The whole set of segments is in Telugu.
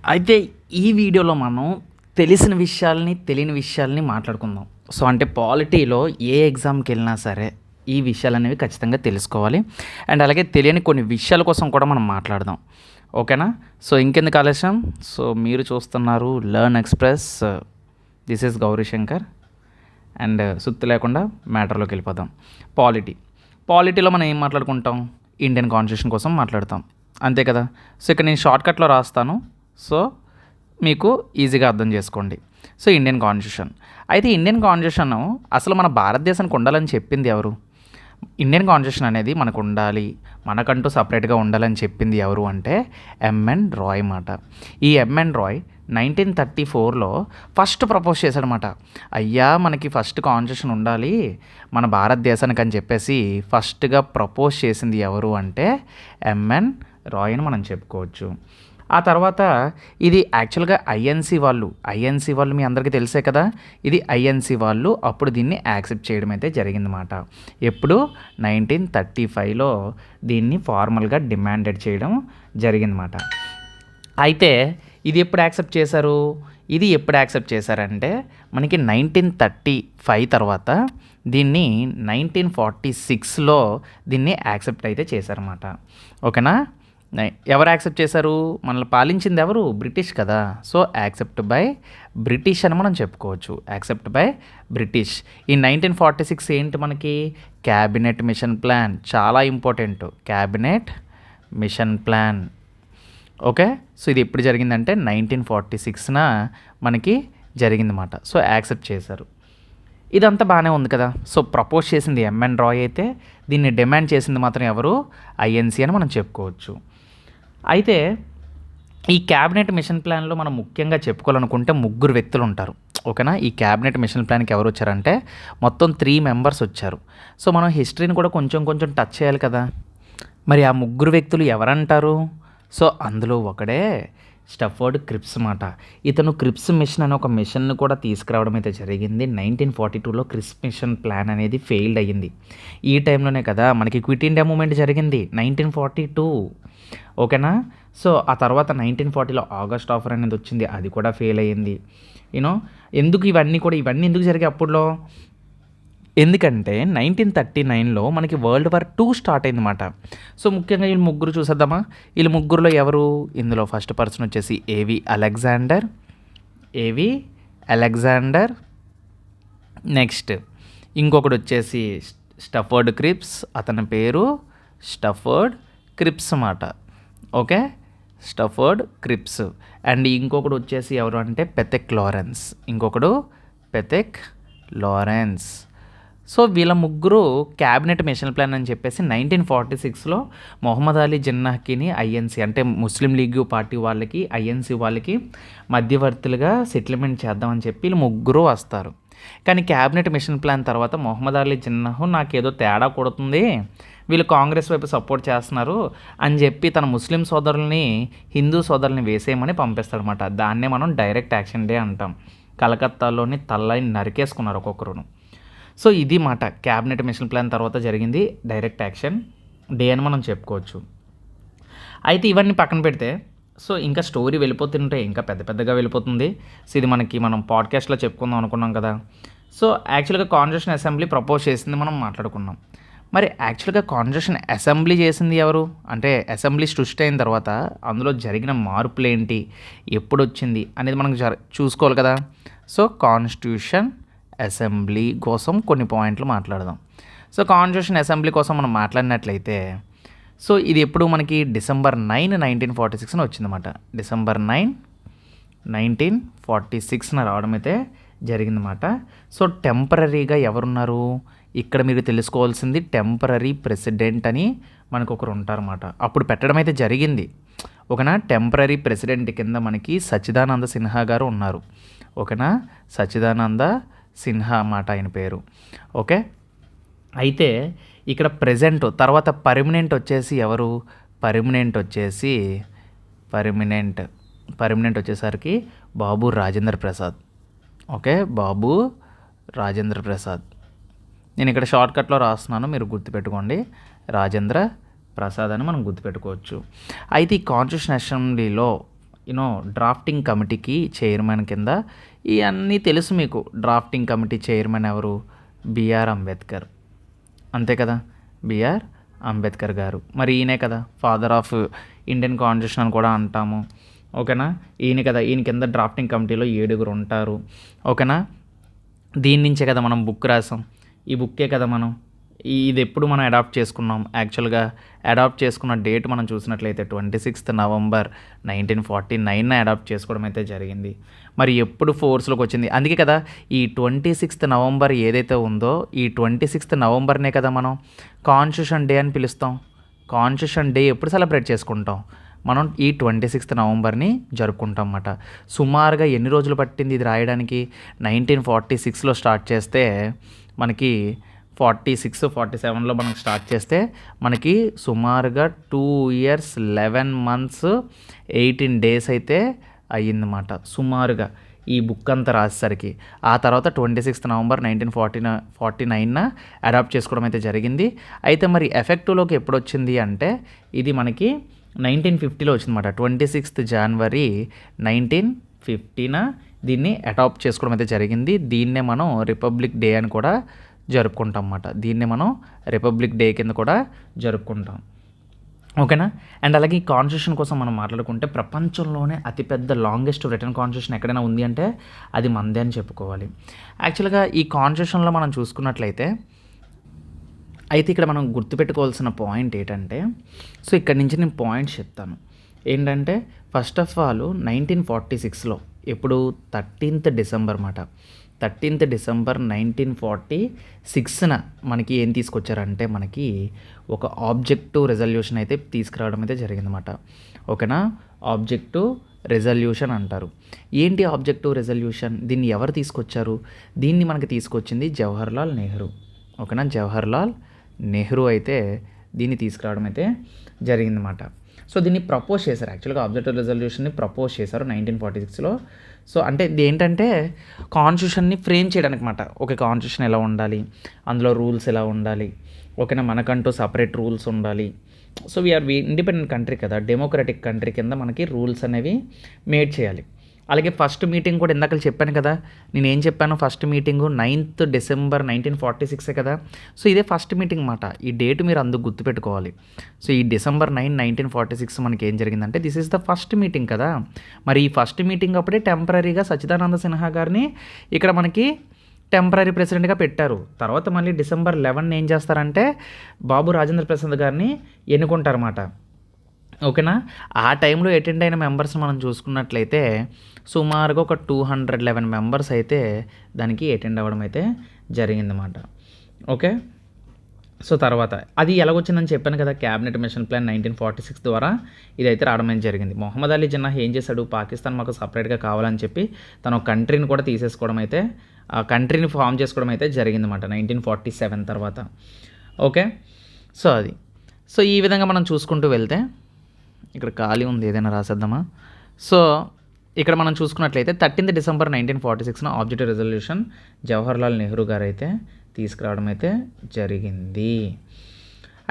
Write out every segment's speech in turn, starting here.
అయితే ఈ వీడియోలో మనం తెలిసిన విషయాల్ని, తెలియని విషయాల్ని మాట్లాడుకుందాం. సో, అంటే పాలిటీలో ఏ ఎగ్జామ్‌కి వెళ్ళినా సరే ఈ విషయాలనేవి ఖచ్చితంగా తెలుసుకోవాలి. అండ్ అలాగే తెలియని కొన్ని విషయాల కోసం కూడా మనం మాట్లాడదాం. ఓకేనా? సో, ఇంకెందుకు ఆలస్యం. సో, మీరు చూస్తున్నారు learn express. This is Gauri Shankar. And సుత్తి లేకుండా మ్యాటర్‌లోకి వెళ్ళిపోదాం. పాలిటీ. పాలిటీలో మనం ఏం మాట్లాడుకుంటాం? ఇండియన్ కాన్స్టిట్యూషన్ కోసం మాట్లాడతాం. అంతే కదా! సో, ఇక్కడ నేను షార్ట్‌కట్‌లో రాస్తాను. సో, మీకు ఈజీగా అర్థం చేసుకోండి. So, Indian constitution. అయితే ఇండియన్ కాన్స్టిట్యూషన్ అసలు మన భారతదేశానికి ఉండాలని చెప్పింది ఎవరు? ఇండియన్ కాన్స్టిట్యూషన్ అనేది మనకు ఉండాలి, మనకంటూ సపరేట్గా ఉండాలని చెప్పింది ఎవరు అంటే ఎంఎన్ రాయ్ మాట. ఈ ఎంఎన్ రాయ్ 1934లో ఫస్ట్ ప్రపోజ్ చేశాడనమాట. అయ్యా మనకి ఫస్ట్ కాన్స్టిట్యూషన్ ఉండాలి మన భారతదేశానికి అని చెప్పేసి ఫస్ట్గా ప్రపోజ్ చేసింది ఎవరు అంటే ఎంఎన్ రాయ్ అని మనం చెప్పుకోవచ్చు. ఆ తర్వాత ఇది యాక్చువల్గా ఐఎన్సీ వాళ్ళు మీ అందరికీ తెలిసే కదా. ఇది ఐఎన్సీ వాళ్ళు అప్పుడు దీన్ని యాక్సెప్ట్ చేయడం అయితే జరిగిందన్నమాట. ఎప్పుడు 1935లో దీన్ని ఫార్మల్గా డిమాండెడ్ చేయడం జరిగిందన్నమాట. అయితే ఇది ఎప్పుడు యాక్సెప్ట్ చేశారు? ఇది ఎప్పుడు యాక్సెప్ట్ చేశారంటే మనకి 1935 తర్వాత దీన్ని 1946లో దీన్ని యాక్సెప్ట్ అయితే చేశారన్నమాట. ఓకేనా? ఎవరు యాక్సెప్ట్ చేశారు? మనల్ని పాలించింది ఎవరు? బ్రిటిష్ కదా. సో, యాక్సెప్ట్ బై బ్రిటిష్ అని మనం చెప్పుకోవచ్చు. Accept by British. ఈ 1946 ఏంటి మనకి? Cabinet mission plan. చాలా important. Cabinet mission plan. Okay. So, ఇది ఎప్పుడు జరిగిందంటే 1946న మనకి జరిగిందన్నమాట. సో, యాక్సెప్ట్ చేశారు. ఇదంతా బాగానే ఉంది కదా. సో, ప్రపోజ్ చేసింది ఎంఎన్ రాయ్ అయితే దీన్ని డిమాండ్ చేసింది మాత్రం ఎవరు? ఐఎన్సీ అని మనం చెప్పుకోవచ్చు. అయితే ఈ క్యాబినెట్ మిషన్ ప్లాన్లో మనం ముఖ్యంగా చెప్పుకోవాలనుకుంటే ముగ్గురు వ్యక్తులు ఉంటారు. ఓకేనా? ఈ క్యాబినెట్ మిషన్ ప్లాన్కి ఎవరు వచ్చారంటే మొత్తం 3 మెంబర్స్ వచ్చారు. సో, మనం హిస్టరీని కూడా కొంచెం టచ్ చేయాలి కదా. మరి ఆ ముగ్గురు వ్యక్తులు ఎవరంటారు? సో, అందులో ఒకడే స్టఫర్డ్ క్రిప్స్ మాట. ఇతను క్రిప్స్ మిషన్ అనే ఒక మిషన్ను కూడా తీసుకురావడం అయితే జరిగింది. 1942లో క్రిప్స్ మిషన్ ప్లాన్ అనేది ఫెయిల్డ్ అయ్యింది. ఈ టైంలోనే కదా మనకి క్విట్ ఇండియా మూమెంట్ జరిగింది 1942. ఓకేనా? సో, ఆ తర్వాత 1940లో ఆగస్ట్ ఆఫర్ అనేది వచ్చింది. అది కూడా ఫెయిల్ అయ్యింది. యూనో ఎందుకు ఇవన్నీ ఎందుకు జరిగాయి అప్పుడులో? ఎందుకంటే 1939లో మనకి వరల్డ్ వార్ 2 స్టార్ట్ అయిందన్నమాట. సో, ముఖ్యంగా వీళ్ళు ముగ్గురు చూసేద్దామా? వీళ్ళు ముగ్గురులో ఎవరు? ఇందులో ఫస్ట్ పర్సన్ వచ్చేసి ఏవి అలెగ్జాండర్. నెక్స్ట్ ఇంకొకడు వచ్చేసి స్టఫర్డ్ క్రిప్స్. అతని పేరు స్టఫర్డ్ క్రిప్స్ మాట. ఓకే. స్టఫర్డ్ క్రిప్స్. అండ్ ఇంకొకడు వచ్చేసి ఎవరు అంటే పెథెక్ లారెన్స్. సో, వీళ్ళ ముగ్గురు క్యాబినెట్ మిషన్ ప్లాన్ అని చెప్పేసి 1946లో మొహమ్మద్ అలీ జిన్నాహ్కి ఐఎన్సీ అంటే ముస్లిం లీగ్ పార్టీ వాళ్ళకి ఐఎన్సీ వాళ్ళకి మధ్యవర్తులుగా సెటిల్మెంట్ చేద్దామని చెప్పి వీళ్ళు ముగ్గురు వస్తారు. కానీ క్యాబినెట్ మిషన్ ప్లాన్ తర్వాత మొహమ్మద్ అలీ జిన్నాహ్ నాకేదో తేడా కొడుతుంది, వీళ్ళు కాంగ్రెస్ వైపు సపోర్ట్ చేస్తున్నారు అని చెప్పి తన ముస్లిం సోదరుల్ని హిందూ సోదరుల్ని వేసేయమని పంపిస్తాడనమాట. దాన్నే మనం డైరెక్ట్ యాక్షన్ డే అంటాం. కలకత్తాలోని తలని నరికేసుకున్నారు ఒక్కొక్కరును. సో, ఇది మాట క్యాబినెట్ మిషన్ ప్లాన్ తర్వాత జరిగింది డైరెక్ట్ యాక్షన్ డే అని మనం చెప్పుకోవచ్చు. అయితే ఇవన్నీ పక్కన పెడితే సో, ఇంకా స్టోరీ వెళ్ళిపోతుంటే ఇంకా పెద్దగా వెళ్ళిపోతుంది. సో, ఇది మనం పాడ్కాస్ట్లో చెప్పుకుందాం అనుకున్నాం కదా. సో, యాక్చువల్గా కాన్స్టిట్యూషన్ అసెంబ్లీ ప్రపోజ్ చేసింది మనం మాట్లాడుకున్నాం. మరి యాక్చువల్గా కాన్స్టిట్యూషన్ అసెంబ్లీ చేసింది ఎవరు? అంటే అసెంబ్లీ సృష్టి అయిన తర్వాత అందులో జరిగిన మార్పులు ఏంటి, ఎప్పుడు వచ్చింది అనేది మనం చూసుకోవాలి కదా. సో, కాన్స్టిట్యూషన్ అసెంబ్లీ కోసం కొన్ని పాయింట్లు మాట్లాడదాం. సో, కాన్స్టిట్యూషన్ అసెంబ్లీ కోసం మనం మాట్లాడినట్లయితే సో, ఇది ఎప్పుడు మనకి December 9, 1946 వచ్చిందన్నమాట. December 9, 1946 రావడం అయితే జరిగిందన్నమాట. సో, టెంపరరీగా ఎవరున్నారు ఇక్కడ మీరు తెలుసుకోవాల్సింది? టెంపరరీ ప్రెసిడెంట్ అని మనకు ఒకరు ఉంటారన్నమాట. అప్పుడు పెట్టడం అయితే జరిగింది. ఓకేనా? టెంపరరీ ప్రెసిడెంట్ కింద మనకి సచ్చిదానంద సిన్హా గారు ఉన్నారు. ఓకేనా? సచ్చిదానంద సిన్హా మాట ఆయన పేరు. ఓకే. అయితే ఇక్కడ ప్రెజెంట్ తర్వాత పర్మనెంట్ వచ్చేసి ఎవరు? పర్మనెంట్ వచ్చేసరికి బాబు రాజేంద్ర ప్రసాద్. ఓకే. బాబు రాజేంద్ర ప్రసాద్. నేను ఇక్కడ షార్ట్కట్లో రాస్తున్నాను, మీరు గుర్తుపెట్టుకోండి. రాజేంద్ర ప్రసాద్ అని మనం గుర్తుపెట్టుకోవచ్చు. అయితే ఈ కాన్స్టిట్యూషన్ అసెంబ్లీలో డ్రాఫ్టింగ్ కమిటీకి చైర్మన్ కింద ఇవన్నీ తెలుసు మీకు. డ్రాఫ్టింగ్ కమిటీ చైర్మన్ ఎవరు? బిఆర్ అంబేద్కర్, అంతే కదా, బిఆర్ అంబేద్కర్ గారు. మరి ఈయనే కదా ఫాదర్ ఆఫ్ ఇండియన్ కాన్స్టిట్యూషన్ అని కూడా అంటాము. ఓకేనా, ఈయన కదా, ఈయన కింద డ్రాఫ్టింగ్ కమిటీలో 7 ఉంటారు. ఓకేనా, దీని నుంచే కదా మనం బుక్ రాసాం. ఈ బుక్కే కదా మనం ఇది ఎప్పుడు మనం అడాప్ట్ చేసుకున్నాం. యాక్చువల్గా అడాప్ట్ చేసుకున్న డేట్ మనం చూసినట్లయితే 26 నవంబర్ 1949 అడాప్ట్ చేసుకోవడం అయితే జరిగింది. మరి ఎప్పుడు ఫోర్స్లోకి వచ్చింది? అందుకే కదా ఈ 26 నవంబర్ ఏదైతే ఉందో, ఈ 26 నవంబర్నే కదా మనం కాన్స్టిట్యూషన్ డే అని పిలుస్తాం. కాన్స్టిట్యూషన్ డే ఎప్పుడు సెలబ్రేట్ చేసుకుంటాం? మనం ఈ 26 నవంబర్ని జరుపుకుంటాం అన్నమాట. సుమారుగా ఎన్ని రోజులు పట్టింది ఇది రాయడానికి? 1946లో స్టార్ట్ చేస్తే మనకి 46-47లో మనం స్టార్ట్ చేస్తే మనకి సుమారుగా 2 years 11 months 18 days అయితే అయ్యిందన్నమాట సుమారుగా ఈ బుక్ అంతా రాసేసరికి. ఆ తర్వాత 26 నవంబర్ 1949 అడాప్ట్ చేసుకోవడం అయితే జరిగింది. అయితే మరి ఎఫెక్టివ్లోకి ఎప్పుడు వచ్చింది అంటే ఇది మనకి 1950లో వచ్చిందన్నమాట. 26 జనవరి 1950 దీన్ని అడాప్ట్ చేసుకోవడం అయితే జరిగింది. దీన్నే మనం రిపబ్లిక్ డే అని కూడా జరుపుకుంటాం అన్నమాట. దీన్నే మనం రిపబ్లిక్ డే కింద కూడా జరుపుకుంటాం. ఓకేనా, అండ్ అలాగే ఈ కాన్స్టిట్యూషన్ కోసం మనం మాట్లాడుకుంటే ప్రపంచంలోనే అతిపెద్ద లాంగెస్ట్ రిటర్న్ కాన్స్టిట్యూషన్ ఎక్కడైనా ఉంది అంటే అది మనదే అని చెప్పుకోవాలి. యాక్చువల్గా ఈ కాన్స్టిట్యూషన్లో మనం చూసుకున్నట్లయితే అయితే ఇక్కడ మనం గుర్తుపెట్టుకోవాల్సిన పాయింట్ ఏంటంటే, సో ఇక్కడి నుంచి నేను పాయింట్స్ చెప్తాను. ఏంటంటే ఫస్ట్ ఆఫ్ ఆల్ 1946లో ఎప్పుడు 13th డిసెంబర్ మాట 13th డిసెంబర్ 1946న మనకి ఏం తీసుకొచ్చారంటే మనకి ఒక ఆబ్జెక్టివ్ రెజల్యూషన్ అయితే తీసుకురావడం అయితే జరిగిందన్నమాట. ఓకేనా, ఆబ్జెక్టివ్ రెజల్యూషన్ అంటారు. ఏంటి ఆబ్జెక్టివ్ రెజల్యూషన్? దీన్ని ఎవరు తీసుకొచ్చారు? దీన్ని మనకి తీసుకొచ్చింది జవహర్లాల్ నెహ్రూ. ఓకేనా, జవహర్లాల్ నెహ్రూ అయితే దీన్ని తీసుకురావడం అయితే జరిగిందన్నమాట. సో దీన్ని ప్రపోజ్ చేశారు. యాక్చువల్గా ఆబ్జెక్టివ్ రెజల్యూషన్ని ప్రపోజ్ చేశారు 1946లో. సో అంటే ఇది ఏంటంటే కాన్స్టిట్యూషన్ని ఫ్రేమ్ చేయడానికి మాట. ఓకే, కాన్స్టిట్యూషన్ ఎలా ఉండాలి, అందులో రూల్స్ ఎలా ఉండాలి, ఓకేనా, మనకంటూ సపరేట్ రూల్స్ ఉండాలి. సో వీఆర్ ఇండిపెండెంట్ కంట్రీ కదా, డెమోక్రటిక్ కంట్రీ కింద మనకి రూల్స్ అనేవి మేడ్ చేయాలి. అలాగే ఫస్ట్ మీటింగ్ కూడా ఇందాక చెప్పాను కదా, నేనేం చెప్పాను, ఫస్ట్ మీటింగు 9th డిసెంబర్ 1946 కదా. సో ఇదే ఫస్ట్ మీటింగ్ మాట. ఈ డేట్ మీరు అందుకు గుర్తుపెట్టుకోవాలి. సో ఈ December 9, 1946 మనకి ఏం జరిగిందంటే this is the first meeting కదా. మరి ఈ ఫస్ట్ మీటింగ్ అప్పుడే టెంపరీగా సచ్చిదానంద సిన్హా గారిని ఇక్కడ మనకి టెంపరీ ప్రెసిడెంట్గా పెట్టారు. తర్వాత మళ్ళీ December 11 ఏం చేస్తారంటే బాబు రాజేంద్ర ప్రసాద్ గారిని ఎన్నుకుంటారన్నమాట. ఓకేనా, ఆ టైంలో అటెండ్ అయిన మెంబర్స్ మనం చూసుకున్నట్లయితే సుమారుగా ఒక 211 మెంబర్స్ అయితే దానికి అటెండ్ అవ్వడం అయితే జరిగిందన్నమాట. ఓకే, సో తర్వాత అది ఎలాగొచ్చిందని చెప్పాను కదా, క్యాబినెట్ మిషన్ ప్లాన్ 1946 ద్వారా ఇదైతే రావడం అయితే జరిగింది. మొహమ్మద్ అలీ జిన్నా ఏం చేశాడు, పాకిస్తాన్ మాకు సపరేట్గా కావాలని చెప్పి తన కంట్రీని కూడా తీసేసుకోవడం అయితే, ఆ కంట్రీని ఫామ్ చేసుకోవడం అయితే జరిగిందన్నమాట 1947 తర్వాత. ఓకే, సో అది. సో ఈ విధంగా మనం చూసుకుంటూ వెళ్తే ఇక్కడ ఖాళీ ఉంది, ఏదైనా రాసేద్దామా. సో ఇక్కడ మనం చూసుకున్నట్లయితే 13th December 1946 objective resolution Jawaharlal Nehru గారు అయితే తీసుకురావడం అయితే జరిగింది.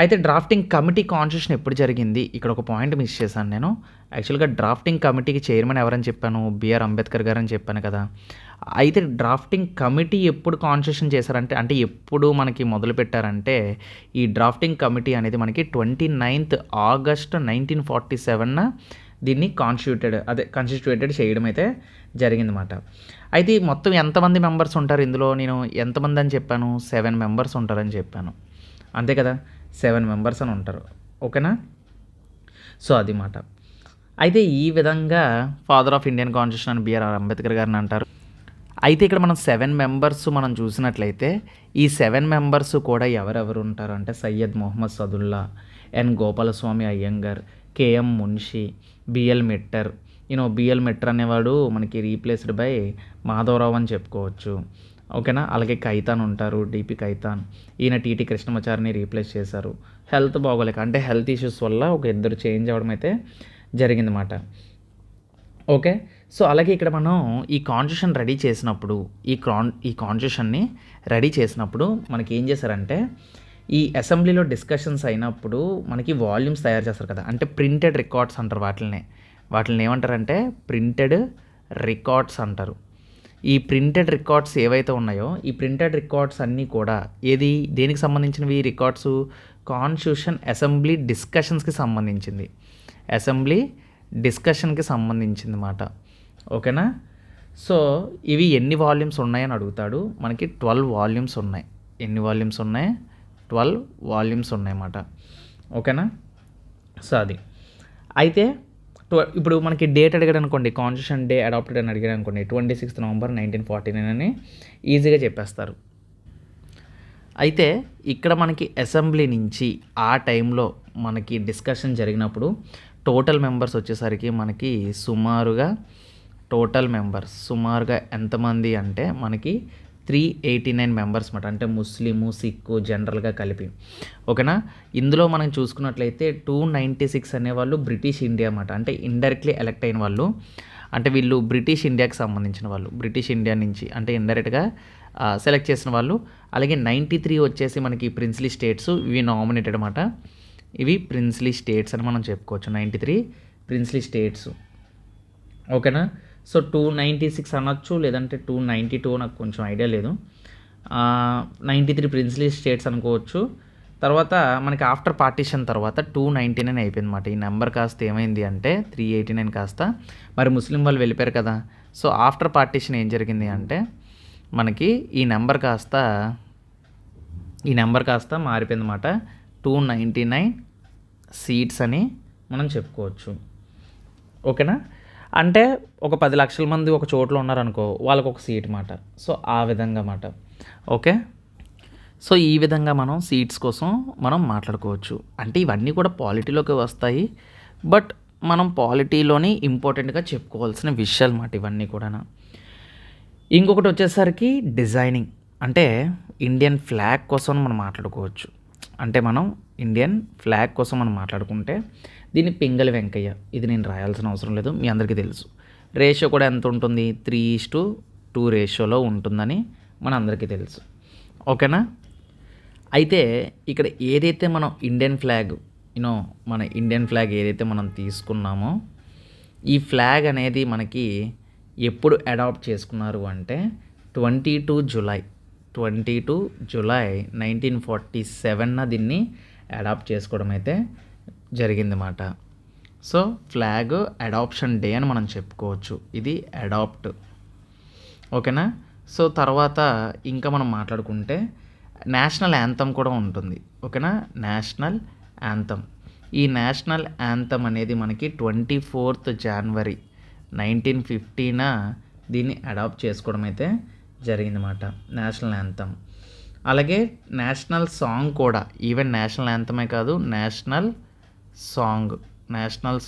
అయితే డ్రాఫ్టింగ్ కమిటీ కాన్స్టిట్యూషన్ ఎప్పుడు జరిగింది? ఇక్కడ ఒక పాయింట్ మిస్ చేశాను నేను. యాక్చువల్గా డ్రాఫ్టింగ్ కమిటీకి చైర్మన్ ఎవరని చెప్పాను, బిఆర్ అంబేద్కర్ గారు అని చెప్పాను కదా. అయితే డ్రాఫ్టింగ్ కమిటీ ఎప్పుడు కాన్స్టిట్యూషన్ చేశారంటే, అంటే ఎప్పుడు మనకి మొదలు పెట్టారంటే ఈ డ్రాఫ్టింగ్ కమిటీ అనేది మనకి 29th ఆగస్ట్ 1947 దీన్ని కాన్స్టిట్యూటెడ్ చేయడం అయితే జరిగిందన్నమాట. అయితే మొత్తం ఎంతమంది మెంబర్స్ ఉంటారు ఇందులో? నేను ఎంతమంది అని చెప్పాను, 7 మెంబర్స్ ఉంటారని చెప్పాను, అంతే కదా, 7 మెంబర్స్ అని ఉంటారు. ఓకేనా, సో అది మాట. అయితే ఈ విధంగా ఫాదర్ ఆఫ్ ఇండియన్ కాన్స్టిట్యూషన్ అని బిఆర్ అంబేద్కర్ గారిని అంటారు. అయితే ఇక్కడ మనం 7 మెంబర్స్ మనం చూసినట్లయితే ఈ 7 మెంబర్స్ కూడా ఎవరెవరు ఉంటారు అంటే Syed Mohammad Saadulla, N Gopalaswami Ayyangar, KM Munshi, BL Mitter. BL Mitter అనేవాడు మనకి రీప్లేస్డ్ బై మాధవరావు అని చెప్పుకోవచ్చు. ఓకేనా, అలాగే ఖైతాన్ ఉంటారు, డిపి ఖైతాన్. ఈయన టీటీ కృష్ణమాచారిని రీప్లేస్ చేశారు. హెల్త్ బాగోలేక, అంటే హెల్త్ ఇష్యూస్ వల్ల ఒక 2 చేంజ్ అవ్వడం అయితే జరిగిందన్నమాట. ఓకే, సో అలాగే ఇక్కడ మనం ఈ కాన్స్టిట్యూషన్ రెడీ చేసినప్పుడు ఈ కాన్స్టిట్యూషన్ని రెడీ చేసినప్పుడు మనకి ఏం చేశారంటే ఈ అసెంబ్లీలో డిస్కషన్స్ అయినప్పుడు మనకి వాల్యూమ్స్ తయారు చేస్తారు కదా, అంటే ప్రింటెడ్ రికార్డ్స్ అంటారు వాటిని. వాటిని ఏమంటారంటే ప్రింటెడ్ రికార్డ్స్ అంటారు. ఈ ప్రింటెడ్ రికార్డ్స్ ఏవైతే ఉన్నాయో ఈ ప్రింటెడ్ రికార్డ్స్ అన్నీ కూడా దేనికి సంబంధించినవి రికార్డ్స్? కాన్స్టిట్యూషన్ అసెంబ్లీ డిస్కషన్స్కి సంబంధించింది. అసెంబ్లీ డిస్కషన్కి సంబంధించింది మాట. ఓకేనా? సో ఇవి ఎన్ని వాల్యూమ్స్ ఉన్నాయని అడుగుతాడు. మనకి 12 వాల్యూమ్స్ ఉన్నాయి. ఎన్ని వాల్యూమ్స్ ఉన్నాయి? 12 వాల్యూమ్స్ ఉన్నాయన్నమాట. ఓకేనా? సో అది అయితే ఇప్పుడు మనకి డేట్ అడిగాడు అనుకోండి, కాన్స్టిట్యూషన్ డే అడాప్టెడ్ అని అడిగాడు అనుకోండి, 26 నవంబర్ 1949 అని ఈజీగా చెప్పేస్తారు. అయితే ఇక్కడ మనకి అసెంబ్లీ నుంచి ఆ టైంలో మనకి డిస్కషన్ జరిగినప్పుడు టోటల్ మెంబర్స్ వచ్చేసరికి మనకి సుమారుగా ఎంతమంది అంటే మనకి 389 మెంబర్స్ మాట. అంటే ముస్లిము, సిక్కు జనరల్గా కలిపి. ఓకేనా? ఇందులో మనం చూసుకున్నట్లయితే 296 అనేవాళ్ళు బ్రిటిష్ ఇండియా మాట. అంటే ఇండైరెక్ట్లీ ఎలక్ట్ అయిన వాళ్ళు. అంటే వీళ్ళు బ్రిటిష్ ఇండియాకి సంబంధించిన వాళ్ళు. బ్రిటిష్ ఇండియా నుంచి అంటే ఇండైరెక్ట్గా సెలెక్ట్ చేసిన వాళ్ళు. అలాగే 93 వచ్చేసి మనకి ప్రిన్స్లీ స్టేట్స్. ఇవి నామినేటెడ్ అన్నమాట. ఇవి ప్రిన్స్లీ స్టేట్స్ అని మనం చెప్పుకోవచ్చు. 93 ప్రిన్స్లీ స్టేట్స్. ఓకేనా? సో 296 అనొచ్చు, లేదంటే 292, నాకు కొంచెం ఐడియా లేదు. 93 ప్రిన్స్లీ స్టేట్స్ అనుకోవచ్చు. తర్వాత మనకి ఆఫ్టర్ పార్టీషన్ తర్వాత 299 అయిపోయింది అన్నమాట. ఈ నెంబర్ కాస్త ఏమైంది అంటే 389 కాస్త మరి ముస్లిం వాళ్ళు వెళ్ళిపోయారు కదా. సో ఆఫ్టర్ పార్టీషన్ ఏం జరిగింది అంటే మనకి ఈ నెంబర్ కాస్త మారిపోయింది అన్నమాట. 299 సీట్స్ అని మనం చెప్పుకోవచ్చు. ఓకేనా? అంటే ఒక 10 లక్షల మంది ఒక చోట్లో ఉన్నారనుకో, వాళ్ళకు ఒక సీట్ మాట. సో ఆ విధంగా మాట. ఓకే? సో ఈ విధంగా మనం సీట్స్ కోసం మనం మాట్లాడుకోవచ్చు. అంటే ఇవన్నీ కూడా పాలిటీలోకి వస్తాయి. బట్ మనం పాలిటీలోని ఇంపార్టెంట్గా చెప్పుకోవాల్సిన విషయాలు మాట ఇవన్నీ కూడా. ఇంకొకటి వచ్చేసరికి డిజైనింగ్. అంటే ఇండియన్ ఫ్లాగ్ కోసం మనం మాట్లాడుకోవచ్చు. అంటే మనం ఇండియన్ ఫ్లాగ్ కోసం మనం మాట్లాడుకుంటే దీన్ని పింగళి వెంకయ్య. ఇది నేను రాయాల్సిన అవసరం లేదు, మీ అందరికీ తెలుసు. రేషియో కూడా ఎంత ఉంటుంది? 3:2 రేషియోలో ఉంటుందని మన అందరికీ తెలుసు. ఓకేనా? అయితే ఇక్కడ ఏదైతే మనం ఇండియన్ ఫ్లాగ్ మన ఇండియన్ ఫ్లాగ్ ఏదైతే మనం తీసుకున్నామో ఈ ఫ్లాగ్ అనేది మనకి ఎప్పుడు అడాప్ట్ చేసుకున్నారు అంటే 22 జూలై 1947 దీన్ని అడాప్ట్ చేసుకోవడం అయితే జరిగిందన్నమాట. సో ఫ్లాగ్ అడాప్షన్ డే అని మనం చెప్పుకోవచ్చు. ఇది అడాప్ట్. ఓకేనా? సో తర్వాత ఇంకా మనం మాట్లాడుకుంటే నేషనల్ యాంథమ్ కూడా ఉంటుంది. ఓకేనా? National anthem. ఈ నేషనల్ యాంథమ్ అనేది మనకి 24 జనవరి 1950 దీన్ని అడాప్ట్ చేసుకోవడం అయితే జరిగిందన్నమాట, నేషనల్ యాంథమ్. అలాగే నేషనల్ సాంగ్ కూడా, ఈవెన్ నేషనల్ యాంథమే కాదు, నేషనల్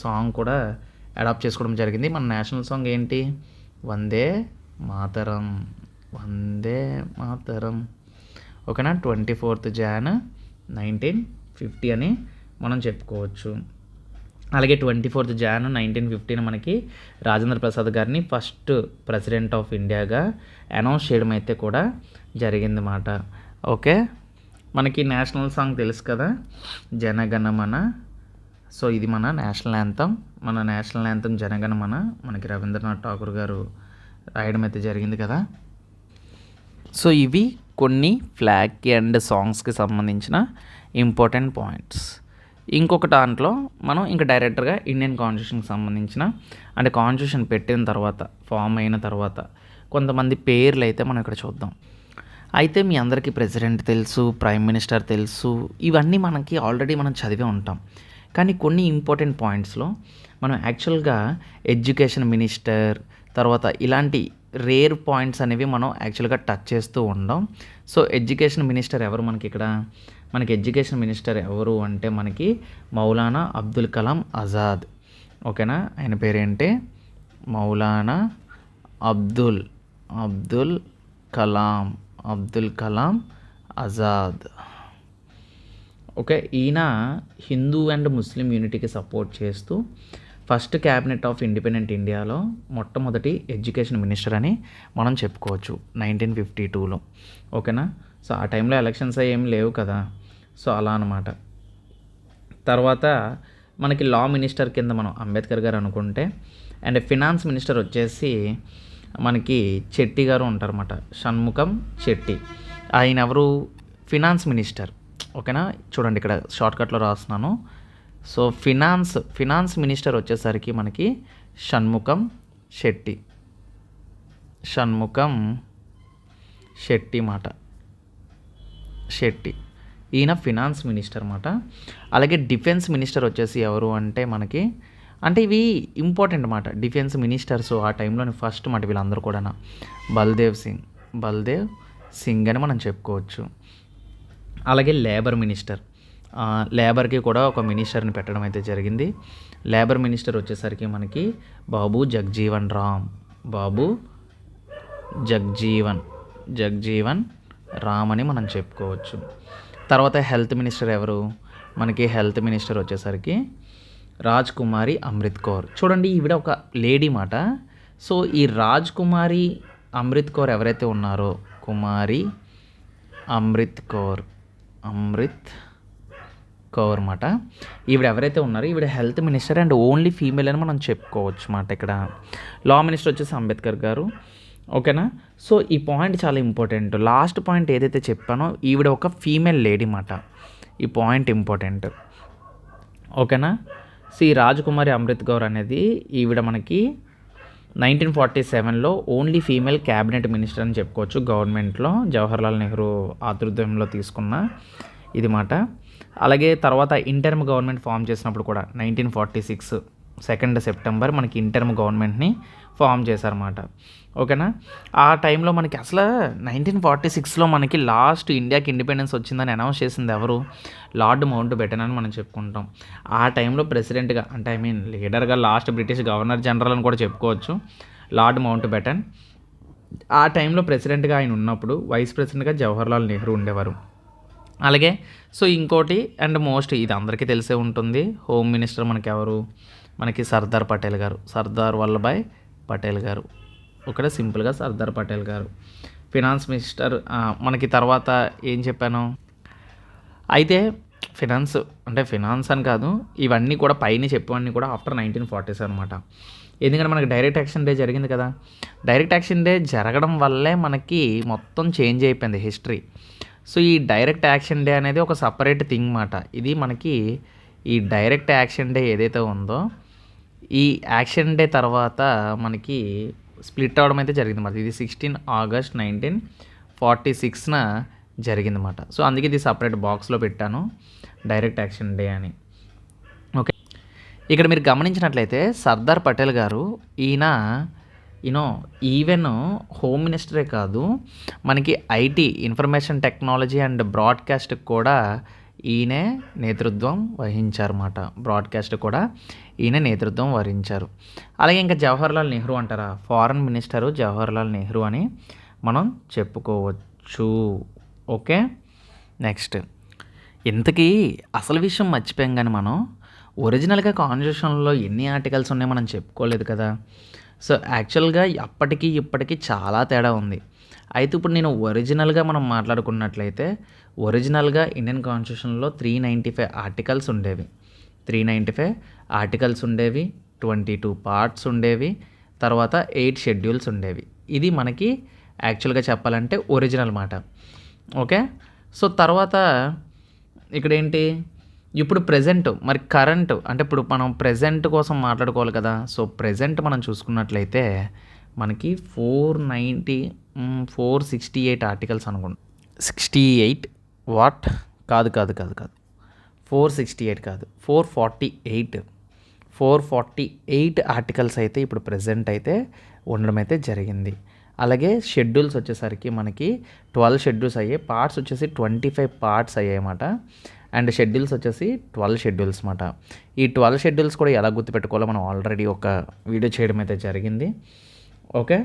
సాంగ్ కూడా అడాప్ట్ చేసుకోవడం జరిగింది. మన నేషనల్ సాంగ్ ఏంటి? వందే మాతరం. ఓకేనా? 24 జనవరి 1950 అని మనం చెప్పుకోవచ్చు. అలాగే 24 జనవరి 1950 మనకి రాజేంద్ర ప్రసాద్ గారిని ఫస్ట్ ప్రెసిడెంట్ ఆఫ్ ఇండియాగా అనౌన్స్ చేయడం అయితే కూడా జరిగిందన్నమాట. ఓకే? మనకి నేషనల్ సాంగ్ తెలుసు కదా, జనగణమన. సో ఇది మన నేషనల్ యాంథమ్. మన నేషనల్ యాంథమ్ జనగణమన మనకి రవీంద్రనాథ్ ఠాగూర్ గారు రాయడం అయితే జరిగింది కదా. సో ఇవి కొన్ని ఫ్లాగ్కి అండ్ సాంగ్స్కి సంబంధించిన ఇంపార్టెంట్ పాయింట్స్. ఇంకొక దాంట్లో మనం ఇంకా డైరెక్ట్గా ఇండియన్ కాన్స్టిట్యూషన్కి సంబంధించిన, అంటే కాన్స్టిట్యూషన్ పెట్టిన తర్వాత, ఫామ్ అయిన తర్వాత కొంతమంది పేర్లు అయితే మనం ఇక్కడ చూద్దాం. అయితే మీ అందరికీ ప్రెసిడెంట్ తెలుసు, ప్రైమ్ మినిస్టర్ తెలుసు, ఇవన్నీ మనకి ఆల్రెడీ మనం చదివే ఉంటాం. కానీ కొన్ని ఇంపార్టెంట్ పాయింట్స్లో మనం యాక్చువల్గా ఎడ్యుకేషన్ మినిస్టర్, తర్వాత ఇలాంటి రేర్ పాయింట్స్ అనేవి మనం యాక్చువల్గా టచ్ చేస్తూ ఉండం. సో ఎడ్యుకేషన్ మినిస్టర్ ఎవరు మనకి ఇక్కడ? మనకి ఎడ్యుకేషన్ మినిస్టర్ ఎవరు అంటే మనకి మౌలానా అబ్దుల్ కలాం ఆజాద్. ఓకేనా? ఆయన పేరేంటి? మౌలానా అబ్దుల్ కలాం ఆజాద్. ఓకే? ఈయన హిందూ అండ్ ముస్లిం యూనిటీకి సపోర్ట్ చేస్తూ ఫస్ట్ క్యాబినెట్ ఆఫ్ ఇండిపెండెంట్ ఇండియాలో మొట్టమొదటి ఎడ్యుకేషన్ మినిస్టర్ అని మనం చెప్పుకోవచ్చు 1952లో. ఓకేనా? సో ఆ టైంలో ఎలక్షన్స్ ఏమి లేవు కదా. సో అలా అన్నమాట. తర్వాత మనకి లా మినిస్టర్ కింద మనం అంబేద్కర్ గారు అనుకుంటే, అండ్ ఫినాన్స్ మినిస్టర్ వచ్చేసి మనకి చెట్టి గారు ఉంటారన్నమాట, షణ్ముఖం చెట్టి. ఆయన ఎవరు? Finance minister. ఓకేనా, చూడండి ఇక్కడ షార్ట్కట్లో రాస్తున్నాను. సో ఫినాన్స్ మినిస్టర్ వచ్చేసరికి మనకి షణ్ముఖం శెట్టి మాట, శెట్టి. ఈయన ఫినాన్స్ మినిస్టర్ అన్నమాట. అలాగే డిఫెన్స్ మినిస్టర్ వచ్చేసి ఎవరు అంటే మనకి, అంటే ఇవి ఇంపార్టెంట్ అన్నమాట డిఫెన్స్ మినిస్టర్స్ ఆ టైంలోని ఫస్ట్ మాట వీళ్ళందరూ కూడా బల్దేవ్ సింగ్ అని మనం చెప్పుకోవచ్చు. అలాగే లేబర్ మినిస్టర్, లేబర్కి కూడా ఒక మినిస్టర్ని పెట్టడం అయితే జరిగింది. లేబర్ మినిస్టర్ వచ్చేసరికి మనకి బాబు జగ్జీవన్ రామ్ అని మనం చెప్పుకోవచ్చు. తర్వాత హెల్త్ మినిస్టర్ ఎవరు? మనకి హెల్త్ మినిస్టర్ వచ్చేసరికి రాజ్ కుమారి అమృత్ కౌర్. చూడండి ఈవిడ ఒక లేడీ మాట. సో ఈ రాజ్ కుమారి అమృత్ కౌర్ ఎవరైతే ఉన్నారో, కుమారి అమృత్ కౌర్ మాట, ఈవిడ ఎవరైతే ఉన్నారో ఈవిడ health minister and only female అని మనం చెప్పుకోవచ్చు మాట. ఇక్కడ లా మినిస్టర్ వచ్చేసి అంబేద్కర్ గారు. ఓకేనా, సో ఈ పాయింట్ చాలా ఇంపార్టెంట్. లాస్ట్ పాయింట్ ఏదైతే చెప్పానో ఈవిడ ఒక ఫీమేల్ లేడీ మాట, ఈ పాయింట్ ఇంపార్టెంట్. ఓకేనా, సో ఈ రాజకుమారి అమృత్ కౌర్ అనేది ఈవిడ మనకి 1947లో ఓన్లీ ఫీమేల్ క్యాబినెట్ మినిస్టర్ అని చెప్పుకోవచ్చు గవర్నమెంట్లో, జవహర్లాల్ నెహ్రూ ఆధ్వర్యంలో తీసుకున్న ఇది మాట. అలాగే తర్వాత ఇంటర్మ్ గవర్నమెంట్ ఫామ్ చేసినప్పుడు కూడా 1946 2 సెప్టెంబర్ మనకి ఇంటర్మ్ గవర్నమెంట్ని ఫామ్ చేశారన్నమాట. ఓకేనా, ఆ టైంలో మనకి అసలు 1946లో మనకి లాస్ట్ ఇండియాకి ఇండిపెండెన్స్ వచ్చిందని అనౌన్స్ చేసింది ఎవరు? లార్డ్ మౌంట్ బెటన్ అని మనం చెప్పుకుంటాం. ఆ టైంలో ప్రెసిడెంట్గా, అంటే లీడర్గా లాస్ట్ బ్రిటిష్ గవర్నర్ జనరల్ అని కూడా చెప్పుకోవచ్చు లార్డ్ మౌంట్ బెటన్. ఆ టైంలో ప్రెసిడెంట్గా ఆయన ఉన్నప్పుడు వైస్ ప్రెసిడెంట్గా జవహర్లాల్ నెహ్రూ ఉండేవారు. అలాగే సో ఇంకోటి అండ్ మోస్ట్ ఇది అందరికీ తెలిసే ఉంటుంది, హోమ్ మినిస్టర్ మనకి ఎవరు? మనకి సర్దార్ వల్లభాయ్ పటేల్ గారు. ఇక్కడ సింపుల్గా సర్దార్ పటేల్ గారు. ఫినాన్స్ మినిస్టర్ మనకి తర్వాత ఏం చెప్పాను అయితే ఫినాన్స్ అని కాదు, ఇవన్నీ కూడా పైన చెప్పేవన్నీ కూడా ఆఫ్టర్ 1947 అనమాట. ఎందుకంటే మనకి డైరెక్ట్ యాక్షన్ డే జరిగింది కదా, డైరెక్ట్ యాక్షన్ డే జరగడం వల్లే మనకి మొత్తం చేంజ్ అయిపోయింది హిస్టరీ. సో ఈ డైరెక్ట్ యాక్షన్ డే అనేది ఒక సపరేట్ థింగ్ మాట. ఇది మనకి ఈ డైరెక్ట్ యాక్షన్ డే ఏదైతే ఉందో ఈ యాక్షన్ డే తర్వాత మనకి స్ప్లిట్ అవ్వడం అయితే జరిగింది అన్నమాట. ఇది 16 ఆగస్ట్ 1946న జరిగిందన్నమాట. సో అందుకే ఇది సపరేట్ బాక్స్లో పెట్టాను డైరెక్ట్ యాక్షన్ డే అని. ఓకే, ఇక్కడ మీరు గమనించినట్లయితే సర్దార్ పటేల్ గారు ఈయన ఈవెన్ హోమ్ మినిస్టరే కాదు, మనకి IT information technology and broadcast కూడా ఈయనే నేతృత్వం వహించారన్నమాట. బ్రాడ్కాస్ట్ కూడా ఈయన నేతృత్వం వహించారు. అలాగే ఇంకా జవహర్లాల్ నెహ్రూ అంటారా, ఫారెన్ మినిస్టరు జవహర్లాల్ నెహ్రూ అని మనం చెప్పుకోవచ్చు. ఓకే, నెక్స్ట్ ఇంతకీ అసలు విషయం మర్చిపోయాం కానీ మనం ఒరిజినల్గా కాన్స్టిట్యూషన్లో ఎన్ని ఆర్టికల్స్ ఉన్నాయో మనం చెప్పుకోలేదు కదా. సో యాక్చువల్గా అప్పటికి ఇప్పటికీ చాలా తేడా ఉంది. అయితే ఇప్పుడు నేను ఒరిజినల్గా మనం మాట్లాడుకున్నట్లయితే ఒరిజినల్గా ఇండియన్ కాన్స్టిట్యూషన్లో 395 ఆర్టికల్స్ ఉండేవి. 395 ఆర్టికల్స్ ఉండేవి, 22 పార్ట్స్ ఉండేవి, తర్వాత 8 షెడ్యూల్స్ ఉండేవి. ఇది మనకి యాక్చువల్గా చెప్పాలంటే ఒరిజినల్ మాట. ఓకే, సో తర్వాత ఇక్కడ ఏంటి, ఇప్పుడు ప్రెజెంట్ మరి కరెంట్ అంటే ఇప్పుడు మనం ప్రెజెంట్ కోసం మాట్లాడుకోవాలి కదా. సో ప్రెజెంట్ మనం చూసుకున్నట్లయితే మనకి 468 ఆర్టికల్స్ అనుకుంటా. 68 వాట్ కాదు 468 కాదు, 448 ఆర్టికల్స్ అయితే ఇప్పుడు ప్రెజెంట్ అయితే ఉండడం అయితే జరిగింది. అలాగే షెడ్యూల్స్ వచ్చేసరికి మనకి 12 షెడ్యూల్స్ అయ్యాయి, పార్ట్స్ వచ్చేసి 25 పార్ట్స్ అయ్యాయి అన్నమాట. అండ్ షెడ్యూల్స్ వచ్చేసి 12 షెడ్యూల్స్ అన్నమాట. ఈ 12 షెడ్యూల్స్ కూడా ఎలా గుర్తుపెట్టుకోవాలో మనం ఆల్రెడీ ఒక వీడియో చేయడం అయితే జరిగింది. ఓకే,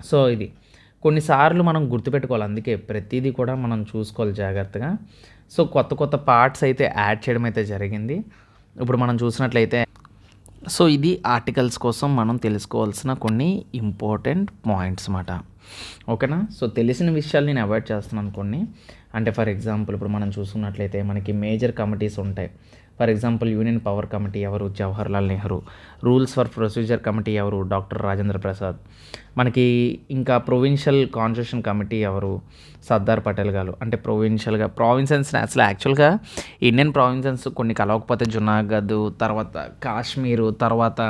సో ఇది కొన్నిసార్లు మనం గుర్తుపెట్టుకోవాలి, అందుకే ప్రతిదీ కూడా మనం చూసుకోవాలి జాగ్రత్తగా. సో కొత్త పార్ట్స్ అయితే యాడ్ చేయడం అయితే జరిగింది. ఇప్పుడు మనం చూసినట్లయితే సో ఇది ఆర్టికల్స్ కోసం మనం తెలుసుకోవాల్సిన కొన్ని ఇంపార్టెంట్ పాయింట్స్ అన్నమాట. ఓకేనా, సో తెలిసిన విషయాలు నేను అవాయిడ్ చేస్తున్నాను కొన్ని. అంటే ఫర్ ఎగ్జాంపుల్ ఇప్పుడు మనం చూసుకున్నట్లయితే మనకి మేజర్ కమిటీస్ ఉంటాయి. For example union power committee ఎవరు? Jawaharlal Nehru. Rules for procedure committee ఎవరు? డాక్టర్ రాజేంద్ర ప్రసాద్. మనకి ఇంకా ప్రొవిన్షియల్ కాన్స్టిట్యూషన్ కమిటీ ఎవరు? సర్దార్ పటేల్ గారు. అంటే ప్రావిన్సెస్ అసలు యాక్చువల్గా ఇండియన్ ప్రావిన్సెస్ కొన్ని కలవకపోతే జునాగఢ్, తర్వాత కాశ్మీరు, తర్వాత